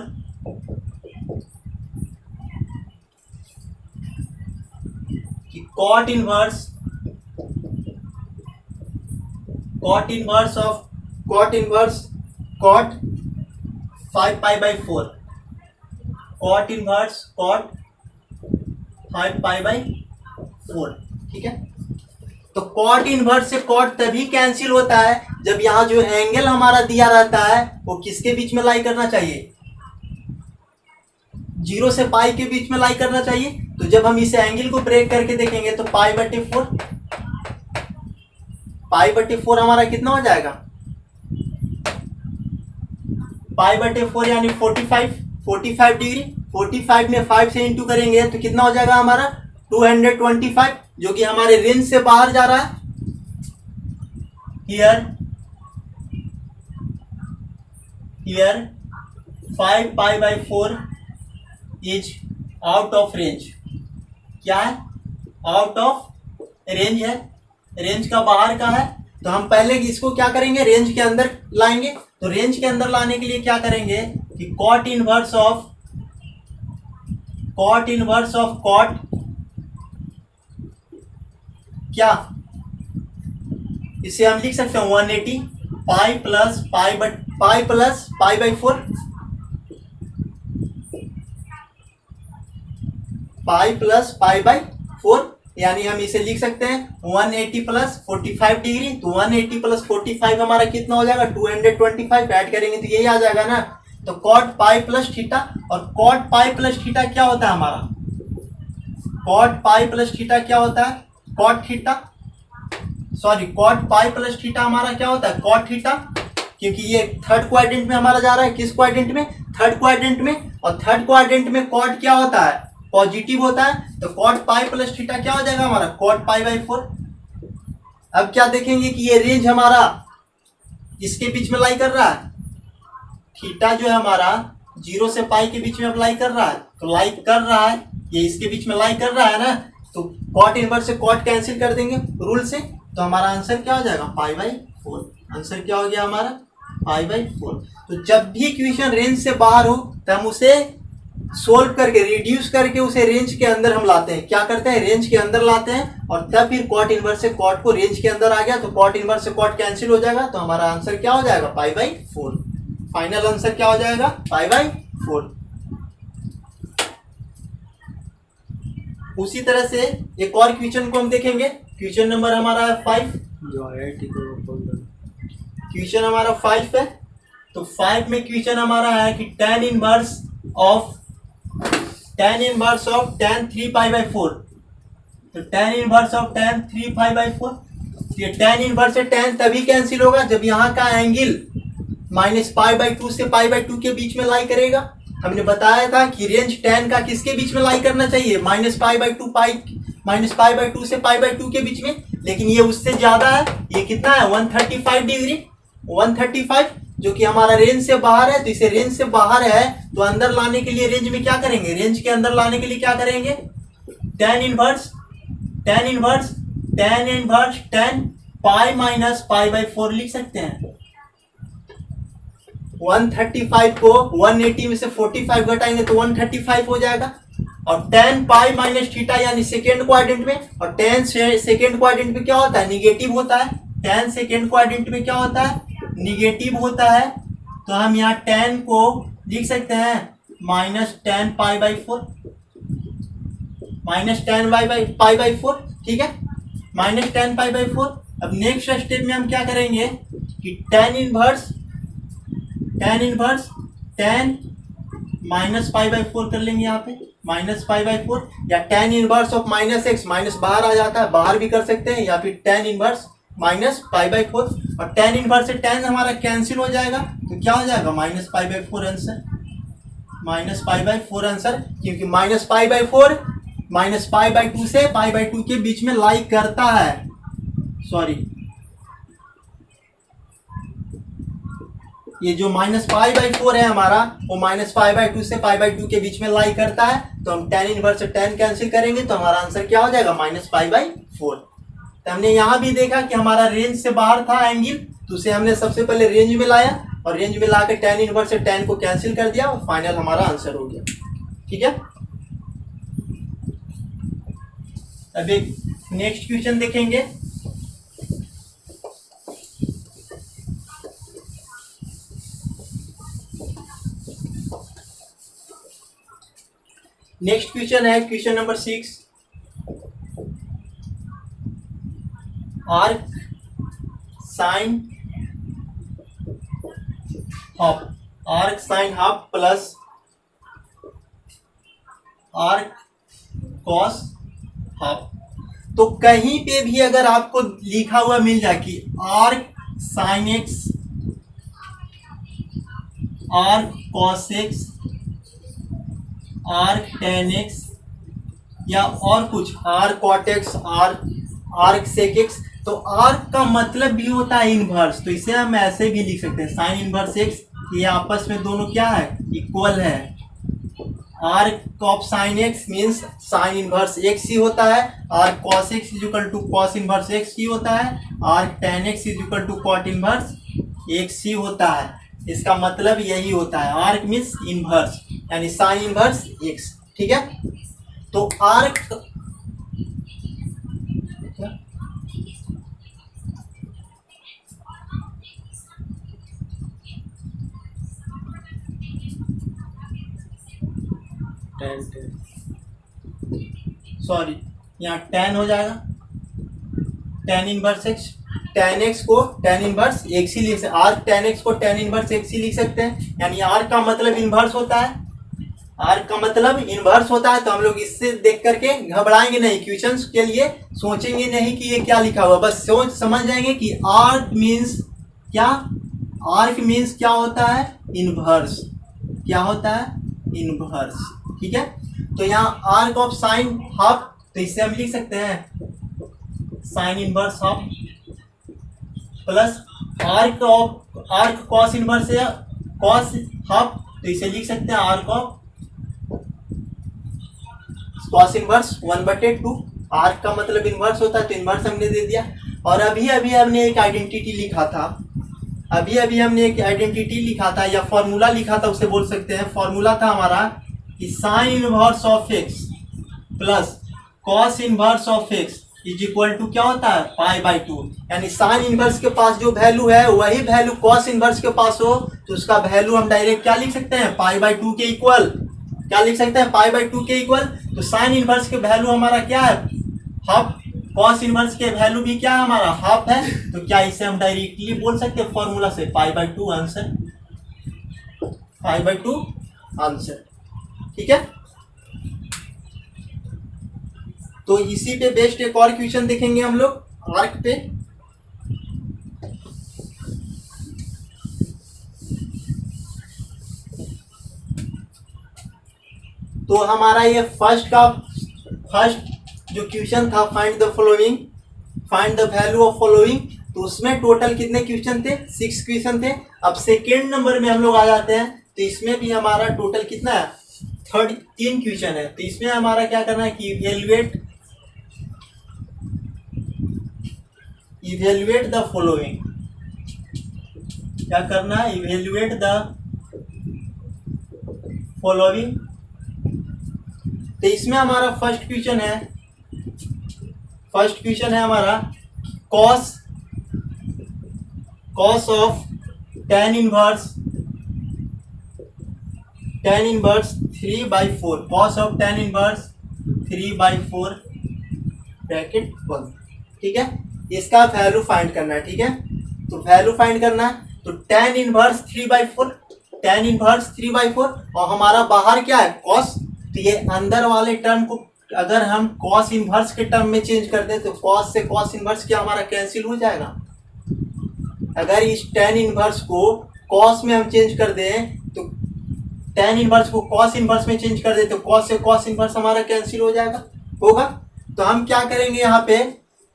कि cot inverse of cot 5 pi, cot inverse cot 5 pi, ठीक है। तो कॉट इनवर्स से कॉट तभी कैंसिल होता है जब यहाँ जो एंगल हमारा दिया रहता है वो किसके बीच में लाई करना चाहिए, 0 से पाई के बीच में लाई करना चाहिए। तो जब हम इस एंगल को ब्रेक करके देखेंगे तो पाई/4 हमारा कितना हो जाएगा, पाई/4 यानी 45 डिग्री। 45 में 5 से इंटू करेंगे तो कितना हो जाएगा हमारा 225, जो कि हमारे रेंज से बाहर जा रहा है। Here 5 pi is out of range. क्या है, आउट ऑफ रेंज है, रेंज का बाहर का है। तो हम पहले इसको क्या करेंगे, रेंज के अंदर लाएंगे। तो रेंज के अंदर लाने के लिए क्या करेंगे कि कॉट इनवर्स ऑफ कॉट क्या, इसे हम लिख सकते हैं 180 पाई प्लस पाई/4, पाई प्लस पाई/4, यानी हम इसे लिख सकते हैं 180 प्लस 45 डिग्री। तो 180 प्लस 45 हमारा कितना हो जाएगा 225, ऐड करेंगे तो यही आ जाएगा ना। तो कॉट पाई प्लस थीटा, और कॉट पाई प्लस थीटा क्या होता है हमारा, कॉट पाई प्लस थीटा क्या होता है, कॉट पाई प्लस थीटा हमारा क्या होता है कॉट थीटा, क्योंकि ये थर्ड क्वाड्रेंट में हमारा जा रहा है। किस क्वाड्रेंट में, थर्ड क्वाड्रेंट में। और थर्ड क्वाड्रेंट में कॉट क्या होता है, पॉजिटिव होता है। तो कॉट पाई प्लस थीटा क्या हो जाएगा हमारा कॉट पाई/4। अब क्या देखेंगे कि ये रेंज हमारा इसके बीच में लाई कर रहा है, थीटा जो है हमारा 0 से पाई के बीच में अप्लाई कर रहा है। तो लाई कर रहा है, ये इसके बीच में लाई कर रहा है ना। तो कॉट इनवर्स से कॉट कैंसिल कर देंगे रूल से, तो हमारा आंसर क्या हो जाएगा पाई/4। आंसर क्या हो गया हमारा पाई/4। तो जब भी इक्वेशन रेंज से बाहर हो तो हम उसे सोल्व करके, रिड्यूस करके उसे रेंज के अंदर हम लाते हैं। क्या करते हैं, रेंज के अंदर लाते हैं, और तब फिर कॉट इनवर्स से कॉट को रेंज के अंदर आ गया तो कॉट इनवर्स से कॉट कैंसिल हो जाएगा। तो हमारा आंसर क्या हो जाएगा पाई/4। फाइनल आंसर क्या हो जाएगा पाई/4। उसी तरह से एक और क्वेश्चन को हम देखेंगे। क्वेश्चन नंबर हमारा है 5, क्वेश्चन हमारा 5 है। तो 5 में क्वेश्चन हमारा है कि tan इनवर्स ऑफ tan 3 पाई/4। तो tan इनवर्स ऑफ tan 3 पाई/4, ये tan इनवर्स से tan तभी कैंसिल होगा जब यहाँ का एंगल -पाई/2 से पाई/2 के बीच में लाई करेगा। हमने बताया था कि रेंज tan का किसके बीच में लाई करना चाहिए, -पाई/2 से पाई/2 के बीच में। लेकिन ये उससे ज्यादा है, ये कितना है 135 डिग्री, 135, जो कि हमारा रेंज से बाहर है। तो इसे रेंज से बाहर है तो अंदर लाने के लिए रेंज में क्या करेंगे, रेंज के अंदर लाने के लिए क्या करेंगे, tan inverse tan pi minus pi लिख सकते हैं। 135 को 180 में से 45 घटाएंगे तो 135 हो जाएगा। और tan पाई माइनस थीटा यानी सेकेंड क्वाड्रेंट में, और tan सेकेंड क्वाड्रेंट में क्या होता है, निगेटिव होता है। tan सेकेंड क्वाड्रेंट में क्या होता है, निगेटिव होता है। तो हम यहाँ tan को लिख सकते हैं minus tan pi by 4, minus tan pi by 4, ठीक है, माइनस tan पाई बाई 4। अब नेक्स्ट स्टेप में हम क्या करेंगे कि tan inverse tan minus pi by 4 कर लेंगे यहाँ पे, माइनस पाई बाई 4, या tan inverse of minus x, minus बाहर आ जाता है, बाहर भी कर सकते हैं, या फिर tan inverse minus pi by 4, और tan इनवर्स से tan हमारा कैंसिल हो जाएगा, तो क्या हो जाएगा minus pi by 4 answer, minus pi by 4 answer, क्योंकि minus pi by 4 minus pi by 2 से पाई बाई 2 के बीच में लाई करता है, सॉरी ये जो माइनस पाई बाई 4 है हमारा, वो माइनस पाई बाई 2 से पाई बाई 2 के बीच में लाई करता है। तो हम tan इनवर्स से tan कैंसिल करेंगे तो हमारा आंसर क्या हो जाएगा माइनस पाई बाई 4। तो हमने यहाँ भी देखा कि हमारा रेंज से बाहर था एंगल, तो उसे हमने सबसे पहले रेंज में लाया, और रेंज में ला के tan इनवर्स से tan को कैंसिल कर दिया, और फाइनल हमारा आंसर हो गया, ठीक है। अब एक नेक्स्ट क्वेश्चन देखेंगे। नेक्स्ट क्वेश्चन है question number 6, arc sine half plus arc cos half. तो कहीं पे भी अगर आपको लिखा हुआ मिल जाए कि arc sine X, arc cos X, arc tan X, या और कुछ arc cot X, arc sec X, तो आर्क का मतलब भी होता है इनवर्स। तो इसे हम ऐसे भी लिख सकते हैं साइन इनवर्स एक्स, ये आपस में दोनों क्या है, इक्वल है। Arc of sine x means sine inverse x ही होता है, arc cos x is equal to cos inverse x ही होता है, arc tan x is equal to cot inverse x ही होता है। इसका मतलब यही होता है, आर्क मीन्स इनवर्स यानी साइन इनवर्स एक्स, ठीक है। तो आर्क सॉरी यहाँ tan हो जाएगा, tan inverse x, tan x को tan इनवर्स एक्स ही लिख सकते, आर्क tan एक्स को tan इनवर्स एक्स ही लिख सकते हैं, यानी आर्क का मतलब इनवर्स होता है, आर्क का मतलब इनवर्स होता है। तो हम लोग इससे देख करके घबराएंगे नहीं, क्वेश्चंस के लिए सोचेंगे नहीं कि ये क्या लिखा हुआ, बस सोच समझ जाएंगे कि आर्क मीन्स क्या, आर्क मीन्स क्या होता है, इनवर्स, क्या होता है, इनवर्स, ठीक है। तो यहाँ आर्क ऑफ साइन हाफ, तो इससे हम लिख सकते हैं sine inverse half plus arc cos inverse या कॉस हाफ, तो इसे लिख सकते हैं arc of cos inverse 1/2। Arc का मतलब इनवर्स होता है, तो इनवर्स हमने दे दिया। और अभी अभी हमने एक आइडेंटिटी लिखा था, अभी अभी हमने एक आइडेंटिटी लिखा था या फॉर्मूला लिखा था, उसे बोल सकते हैं, फॉर्मूला था हमारा कि sine inverse of X plus cos inverse of X is equal to क्या होता है, π/2। यानी साइन इनवर्स के पास जो वैल्यू है वही वैल्यू कॉस इनवर्स के पास हो, तो उसका वैल्यू हम डायरेक्ट क्या लिख सकते हैं, π/2 के इक्वल, क्या लिख सकते हैं, π/2 के इक्वल। तो साइन इनवर्स के वैल्यू हमारा क्या है, हाफ, कॉस इनवर्स के वैल्यू भी क्या है हमारा, हाफ है। तो क्या इसे हम डायरेक्टली बोल सकते हैं फॉर्मूला से, π/2 आंसर, π/2 आंसर, ठीक है। तो इसी पे बेस्ड एक और क्वेश्चन देखेंगे हम लोग आर्क पे। तो हमारा ये फर्स्ट जो क्वेश्चन था, find the following, find the value of following, तो उसमें टोटल कितने क्वेश्चन थे, 6 क्वेश्चन थे। अब सेकेंड नंबर में हम लोग आ जाते हैं, तो इसमें भी हमारा टोटल कितना है, 3 क्वेश्चन है। तो इसमें हमारा क्या करना है कि इवेल्युएट द फॉलोइंग, क्या करना है, इवेल्युएट द फॉलोइंग तो इसमें हमारा फर्स्ट क्वेश्चन है हमारा cos of tan inverse 3/4, cos of tan inverse 3/4 bracket 1। ठीक है, इसका वैल्यू फाइंड करना है। ठीक है, तो वैल्यू फाइंड करना है तो tan इनवर्स 3/4 और हमारा बाहर क्या है कॉस। तो ये अंदर वाले टर्म को अगर हम कॉस इनवर्स के टर्म में चेंज कर दें तो कॉस से कॉस इनवर्स क्या हमारा कैंसिल हो जाएगा। अगर इस tan इनवर्स को कॉस में हम चेंज कर दें तो tan इनवर्स को कॉस इनवर्स में चेंज कर दें तो कॉस से कॉस इनवर्स हमारा कैंसिल हो जाएगा होगा। तो हम क्या करेंगे यहाँ पे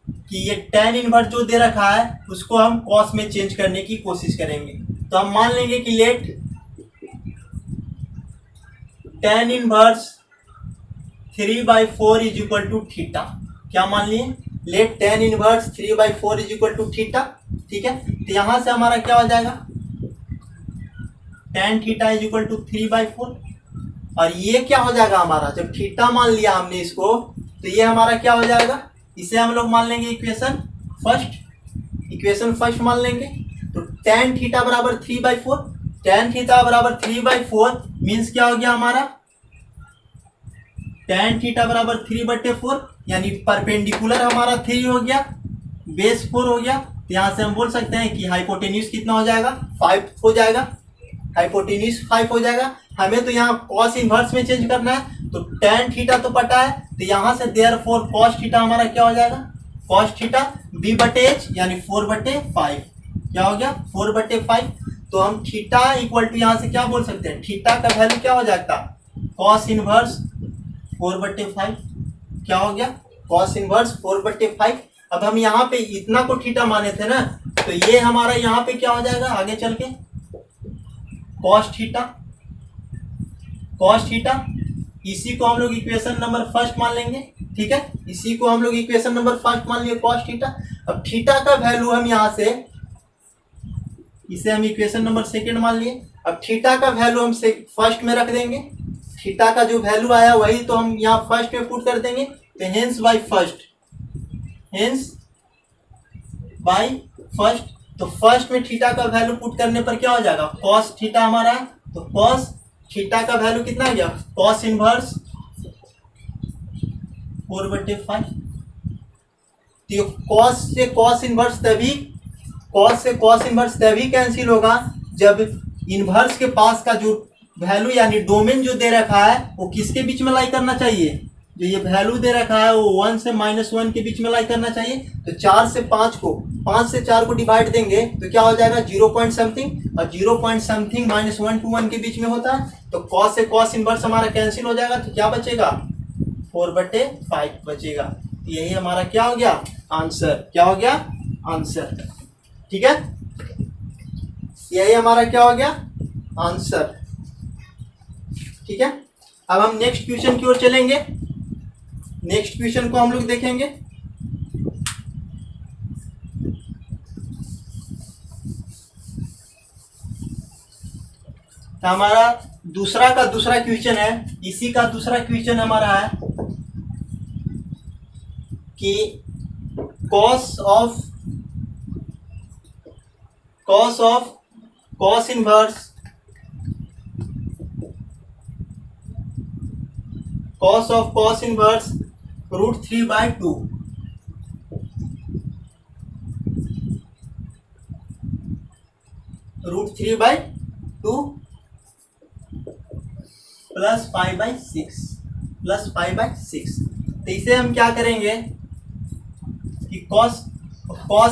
कि ये tan इनवर्स जो दे रखा है उसको हम कॉस में चेंज करने की कोशिश करेंगे। तो हम मान लेंगे कि let tan inverse 3/4 is equal to theta. क्या मान लिए, let tan inverse 3/4 is equal to theta. ठीक है, तो यहां से हमारा क्या हो जाएगा tan theta is equal to 3/4 और ये क्या हो जाएगा हमारा, जब थीटा मान लिया हमने इसको तो ये हमारा क्या हो जाएगा, इसे हम लोग मान लेंगे इक्वेशन फर्स्ट मान लेंगे। तो tan थीटा बराबर 3/4, tan थीटा बराबर 3/4 मीन्स क्या हो गया हमारा tan थीटा बराबर 3/4 यानी परपेंडिकुलर हमारा 3 हो गया, बेस 4 हो गया। तो यहाँ से हम बोल सकते हैं कि हाइपोटेन्यूज कितना हो जाएगा 5 हो जाएगा, हाइपोटेन्यूज 5 हो जाएगा। हमें तो यहाँ कॉस इनवर्स में चेंज करना है तो tan थीटा तो पता है तो यहाँ से देयरफॉर कॉस थीटा हमारा क्या हो जाएगा कॉस थीटा b/h यानी 4/5 क्या हो गया 4/5। तो हम थीटा इक्वल टू यहाँ से क्या बोल सकते हैं, थीटा का वैल्यू क्या हो जाता कॉस इनवर्स 4/5 क्या हो गया कॉस इनवर्स 4/5। अब हम यहाँ पे इतना को थीटा माने थे ना तो ये हमारा यहाँ पे क्या हो जाएगा आगे चल के कॉस थीटा इसी को हम लोग इक्वेशन नंबर फर्स्ट मान लेंगे। ठीक है, इसी को हम लोग इक्वेशन नंबर फर्स्ट मान लिए कॉस थीटा। अब थीटा का वैल्यू हम यहाँ से इसे हम इक्वेशन नंबर सेकंड मान लिए। अब थीटा का वैल्यू हम फर्स्ट में रख देंगे, थीटा का जो वैल्यू आया वही तो हम यहाँ फर्स्ट में पुट कर देंगे। तो हेंस बाय फर्स्ट तो फर्स्ट में थीटा का वैल्यू पुट करने पर क्या हो जाएगा कॉस थीटा हमारा, तो कॉस थीटा का वैल्यू कितना आ गया कॉस इनवर्स 4/5। तो कॉस से कॉस इनवर्स तभी कैंसिल होगा जब इनवर्स के पास का जो वैल्यू यानी डोमेन जो दे रखा है वो किसके बीच में लाई करना चाहिए, जो ये वैल्यू दे रखा है वो 1 से -1 के बीच में लाई करना चाहिए। तो 5 से 4 को डिवाइड देंगे तो क्या हो जाएगा 0 पॉइंट समथिंग और 0 पॉइंट समथिंग -1 to 1 के बीच में होता है। तो कॉस से कॉस इनवर्स हमारा कैंसिल हो जाएगा तो क्या बचेगा 4/5 बचेगा। यही हमारा क्या हो गया आंसर। ठीक है, यही हमारा क्या हो गया आंसर। ठीक है, अब हम नेक्स्ट क्वेश्चन की ओर चलेंगे। नेक्स्ट क्वेश्चन को हम लोग देखेंगे। तो हमारा दूसरा क्वेश्चन है, इसी का दूसरा क्वेश्चन हमारा है कि cos इनवर्स √3/2 प्लस 5/6 तो इसे हम क्या करेंगे कि cos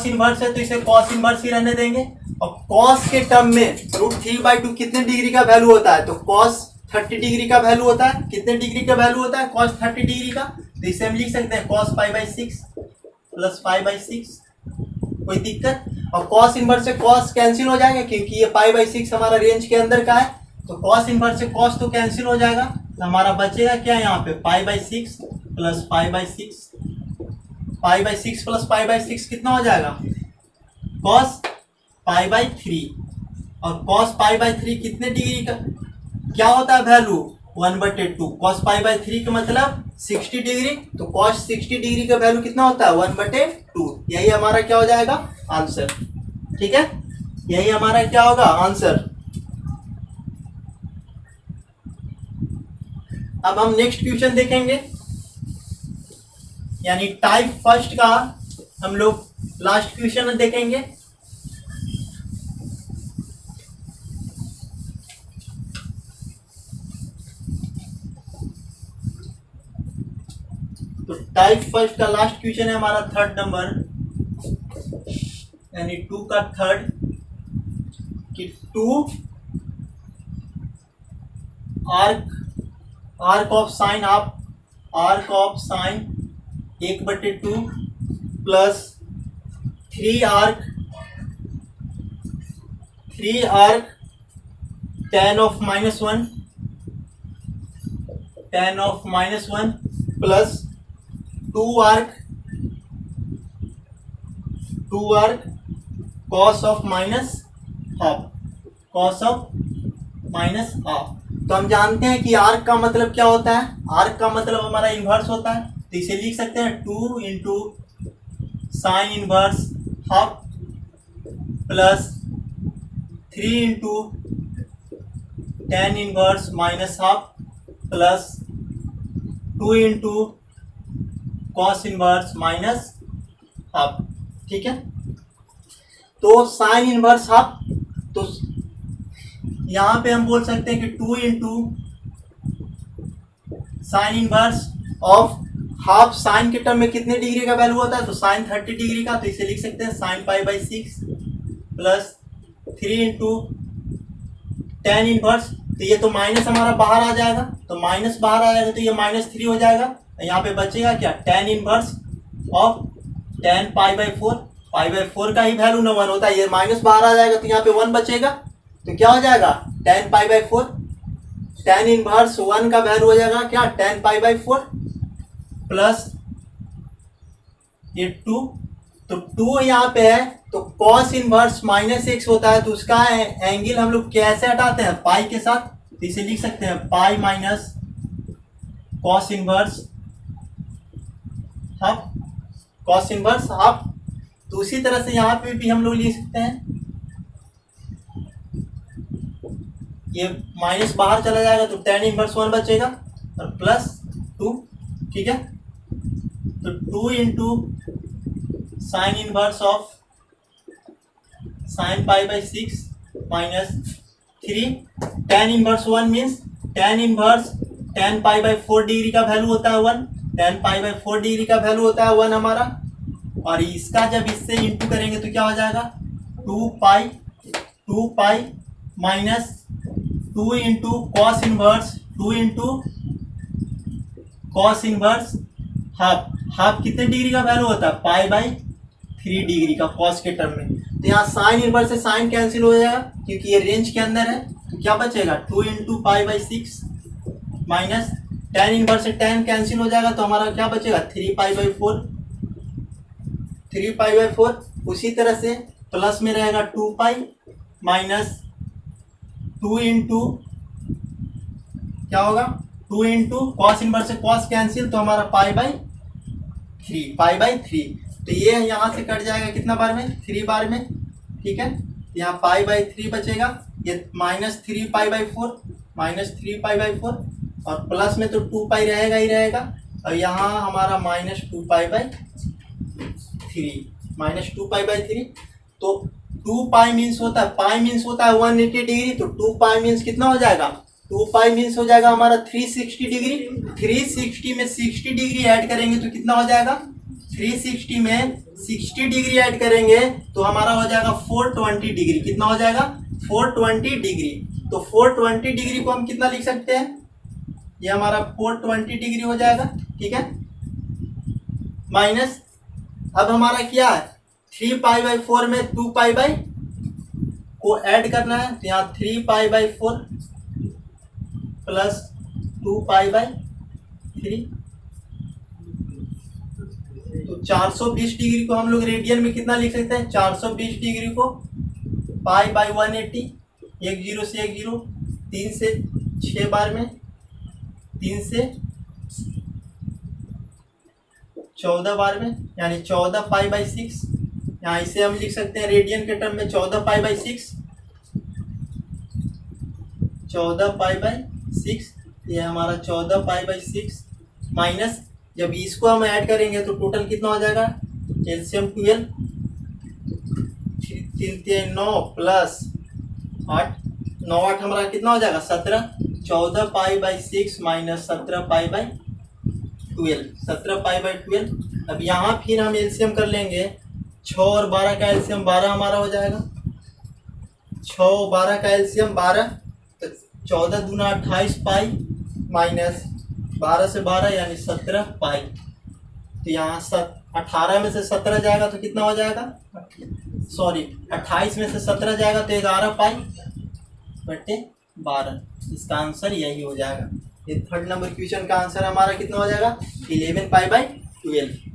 इनवर्स है तो इसे cos इनवर्स ही रहने देंगे और cos के टर्म में √3/2 कितने डिग्री का वैल्यू होता है, तो cos 30 डिग्री का वैल्यू होता है। कितने डिग्री का वैल्यू होता है cos 30 डिग्री का, तो इसे हम लिख सकते हैं cos 5/6 प्लस 5/6। कोई दिक्कत, और cos इनवर्स से cos कैंसिल हो जाएगा क्योंकि ये 5/6 हमारा रेंज के अंदर का है। तो cos इनवर्स से cos तो कैंसिल हो जाएगा तो हमारा बचेगा क्या यहाँ पे 5/6 प्लस 5/6 प्लस 5/6 कितना हो जाएगा cos π/3 और cos π/3 कितने डिग्री का क्या होता है वैल्यू 1/2। कॉस पाई बाई 3 का मतलब 60 डिग्री, तो कॉस 60 डिग्री का वैल्यू कितना होता है 1/2। यही हमारा क्या हो जाएगा आंसर। ठीक है, यही हमारा क्या होगा आंसर। अब हम नेक्स्ट क्वेश्चन देखेंगे, यानी टाइप फर्स्ट का हम लोग लास्ट क्वेश्चन देखेंगे। तो टाइप फर्स्ट का लास्ट क्वेश्चन है हमारा 3rd नंबर, यानी 2 का 3rd, कि 2 arc of sign half, arc of sign 1/2 plus 3 arc tan of -1 plus 2 arc cos of -half, तो हम जानते हैं कि आर्क का मतलब क्या होता है, आर्क का मतलब हमारा इन्वर्स होता है, तो इसे लिख सकते हैं 2 into sign inverse half plus 3 into tan inverse -half plus 2 into cos inverse -half. ठीक है, तो साइन इन्वर्स हाफ, तो यहाँ पे हम बोल सकते हैं कि 2 into sine inverse of half, साइन के टर्म में कितने डिग्री का वैल्यू होता है, तो साइन 30 डिग्री का, तो इसे लिख सकते हैं sine pi by 6 plus 3 into tan inverse, तो ये तो माइनस हमारा बाहर आ जाएगा, तो माइनस बाहर आ जाएगा तो ये -3 हो जाएगा, यहाँ पे बचेगा क्या tan inverse of ten pi by 4, pi by 4 का ही वैल्यू ना 1 होता है, ये माइनस बाहर आ जाएगा तो यहाँ पे 1 बचेगा, तो क्या हो जाएगा ten pi by 4, tan inverse 1 का वैल्यू हो जाएगा क्या टेन पाई बाई 4 प्लस ये 2, तो 2 यहाँ पे है तो कॉस इनवर्स -x होता है, तो उसका एंगल हम लोग कैसे हटाते हैं पाई के साथ, तो इसे लिख सकते हैं pi minus cos inverse half, cos inverse half. तो उसी तरह से यहाँ पे भी हम लोग लिख सकते हैं, ये माइनस बाहर चला जाएगा तो टेन इनवर्स 1 बचेगा और प्लस 2, ठीक है, तो 2 into sine inverse of sine pi by 6 minus 3, tan inverse 1 means tan inverse tan pi by 4 degree का वैल्यू होता है 1, टेन पाई बाई 4 डिग्री का वैल्यू होता है 1 हमारा, और इसका जब इससे इंटू करेंगे तो क्या हो जाएगा 2 pi minus 2 into cos inverse 2 into cos inverse half, half कितने डिग्री का वैल्यू होता है पाई बाई 3 डिग्री का कॉस के टर्म में, तो यहाँ साइन इनवर्स से साइन कैंसिल हो जाएगा क्योंकि ये रेंज के अंदर है, तो क्या बचेगा 2 into pi by 6 minus tan inverse से टेन कैंसिल हो जाएगा, तो हमारा क्या बचेगा 3 पाई बाई 4, उसी तरह से प्लस में रहेगा 2 पाई माइनस 2 इंटू क्या होगा 2 इंटू कॉस इनवर्स से कॉस कैंसिल, तो हमारा पाई बाई 3, तो ये यहाँ से कट जाएगा कितना बार में 3 बार में, ठीक है, यहाँ पाई बाई 3 बचेगा, ये -3 पाई बाई 4 और प्लस में तो 2 पाई रहेगा ही रहेगा, और यहाँ हमारा -2 पाई बाई 3, तो 2 पाई मीन्स होता है 180 डिग्री, तो 2 पाई मीन्स कितना हो जाएगा 2 पाई मीन्स हो जाएगा हमारा 360 डिग्री, 360 में 60 डिग्री ऐड करेंगे तो कितना हो जाएगा 360 में 60 डिग्री ऐड करेंगे तो हमारा हो जाएगा 420 डिग्री, कितना हो जाएगा 420 डिग्री, तो 420 डिग्री को हम कितना लिख सकते हैं, ये हमारा 420 डिग्री हो जाएगा, ठीक है, माइनस अब हमारा क्या है 3 पाई बाई 4 में 2 पाई बाई को ऐड करना है, तो यहाँ 3 पाई बाई 4 प्लस 2 पाई बाई 3, तो 420 डिग्री को हम लोग रेडियन में कितना लिख सकते हैं 420 डिग्री को पाई बाई 180, 1 0 से 1 0, 3 से 6 बार में 3 से 14 बार में, यानी 14 पाई/6। यहाँ इसे हम लिख सकते हैं रेडियन के टर्म में 14 पाई/6, 14 पाई/6। ये हमारा 14 पाई/6 माइनस, जब इसको हम ऐड करेंगे तो टोटल कितना हो जाएगा, एलसीएम 12, 3 9 प्लस 8, 9 8 हमारा कितना हो जाएगा 17। 14 पाई/6 माइनस 17 पाई/12, 17 पाई/12। अब यहाँ फिर हम एलसीएम कर लेंगे, 6 और 12 का एलसीएम 12 हमारा हो जाएगा। 6 और 12 का एलसीएम 12, तो 14 दूना 28 पाई माइनस 12 से 12 यानी 17 पाई। तो यहाँ 18 में से 17 जाएगा तो कितना हो जाएगा, सॉरी 28 में से 17 जाएगा तो 11 पाई/12। इसका आंसर यही हो जाएगा। ये थर्ड नंबर क्वेश्चन का आंसर हमारा कितना हो जाएगा, 11 पाई/12।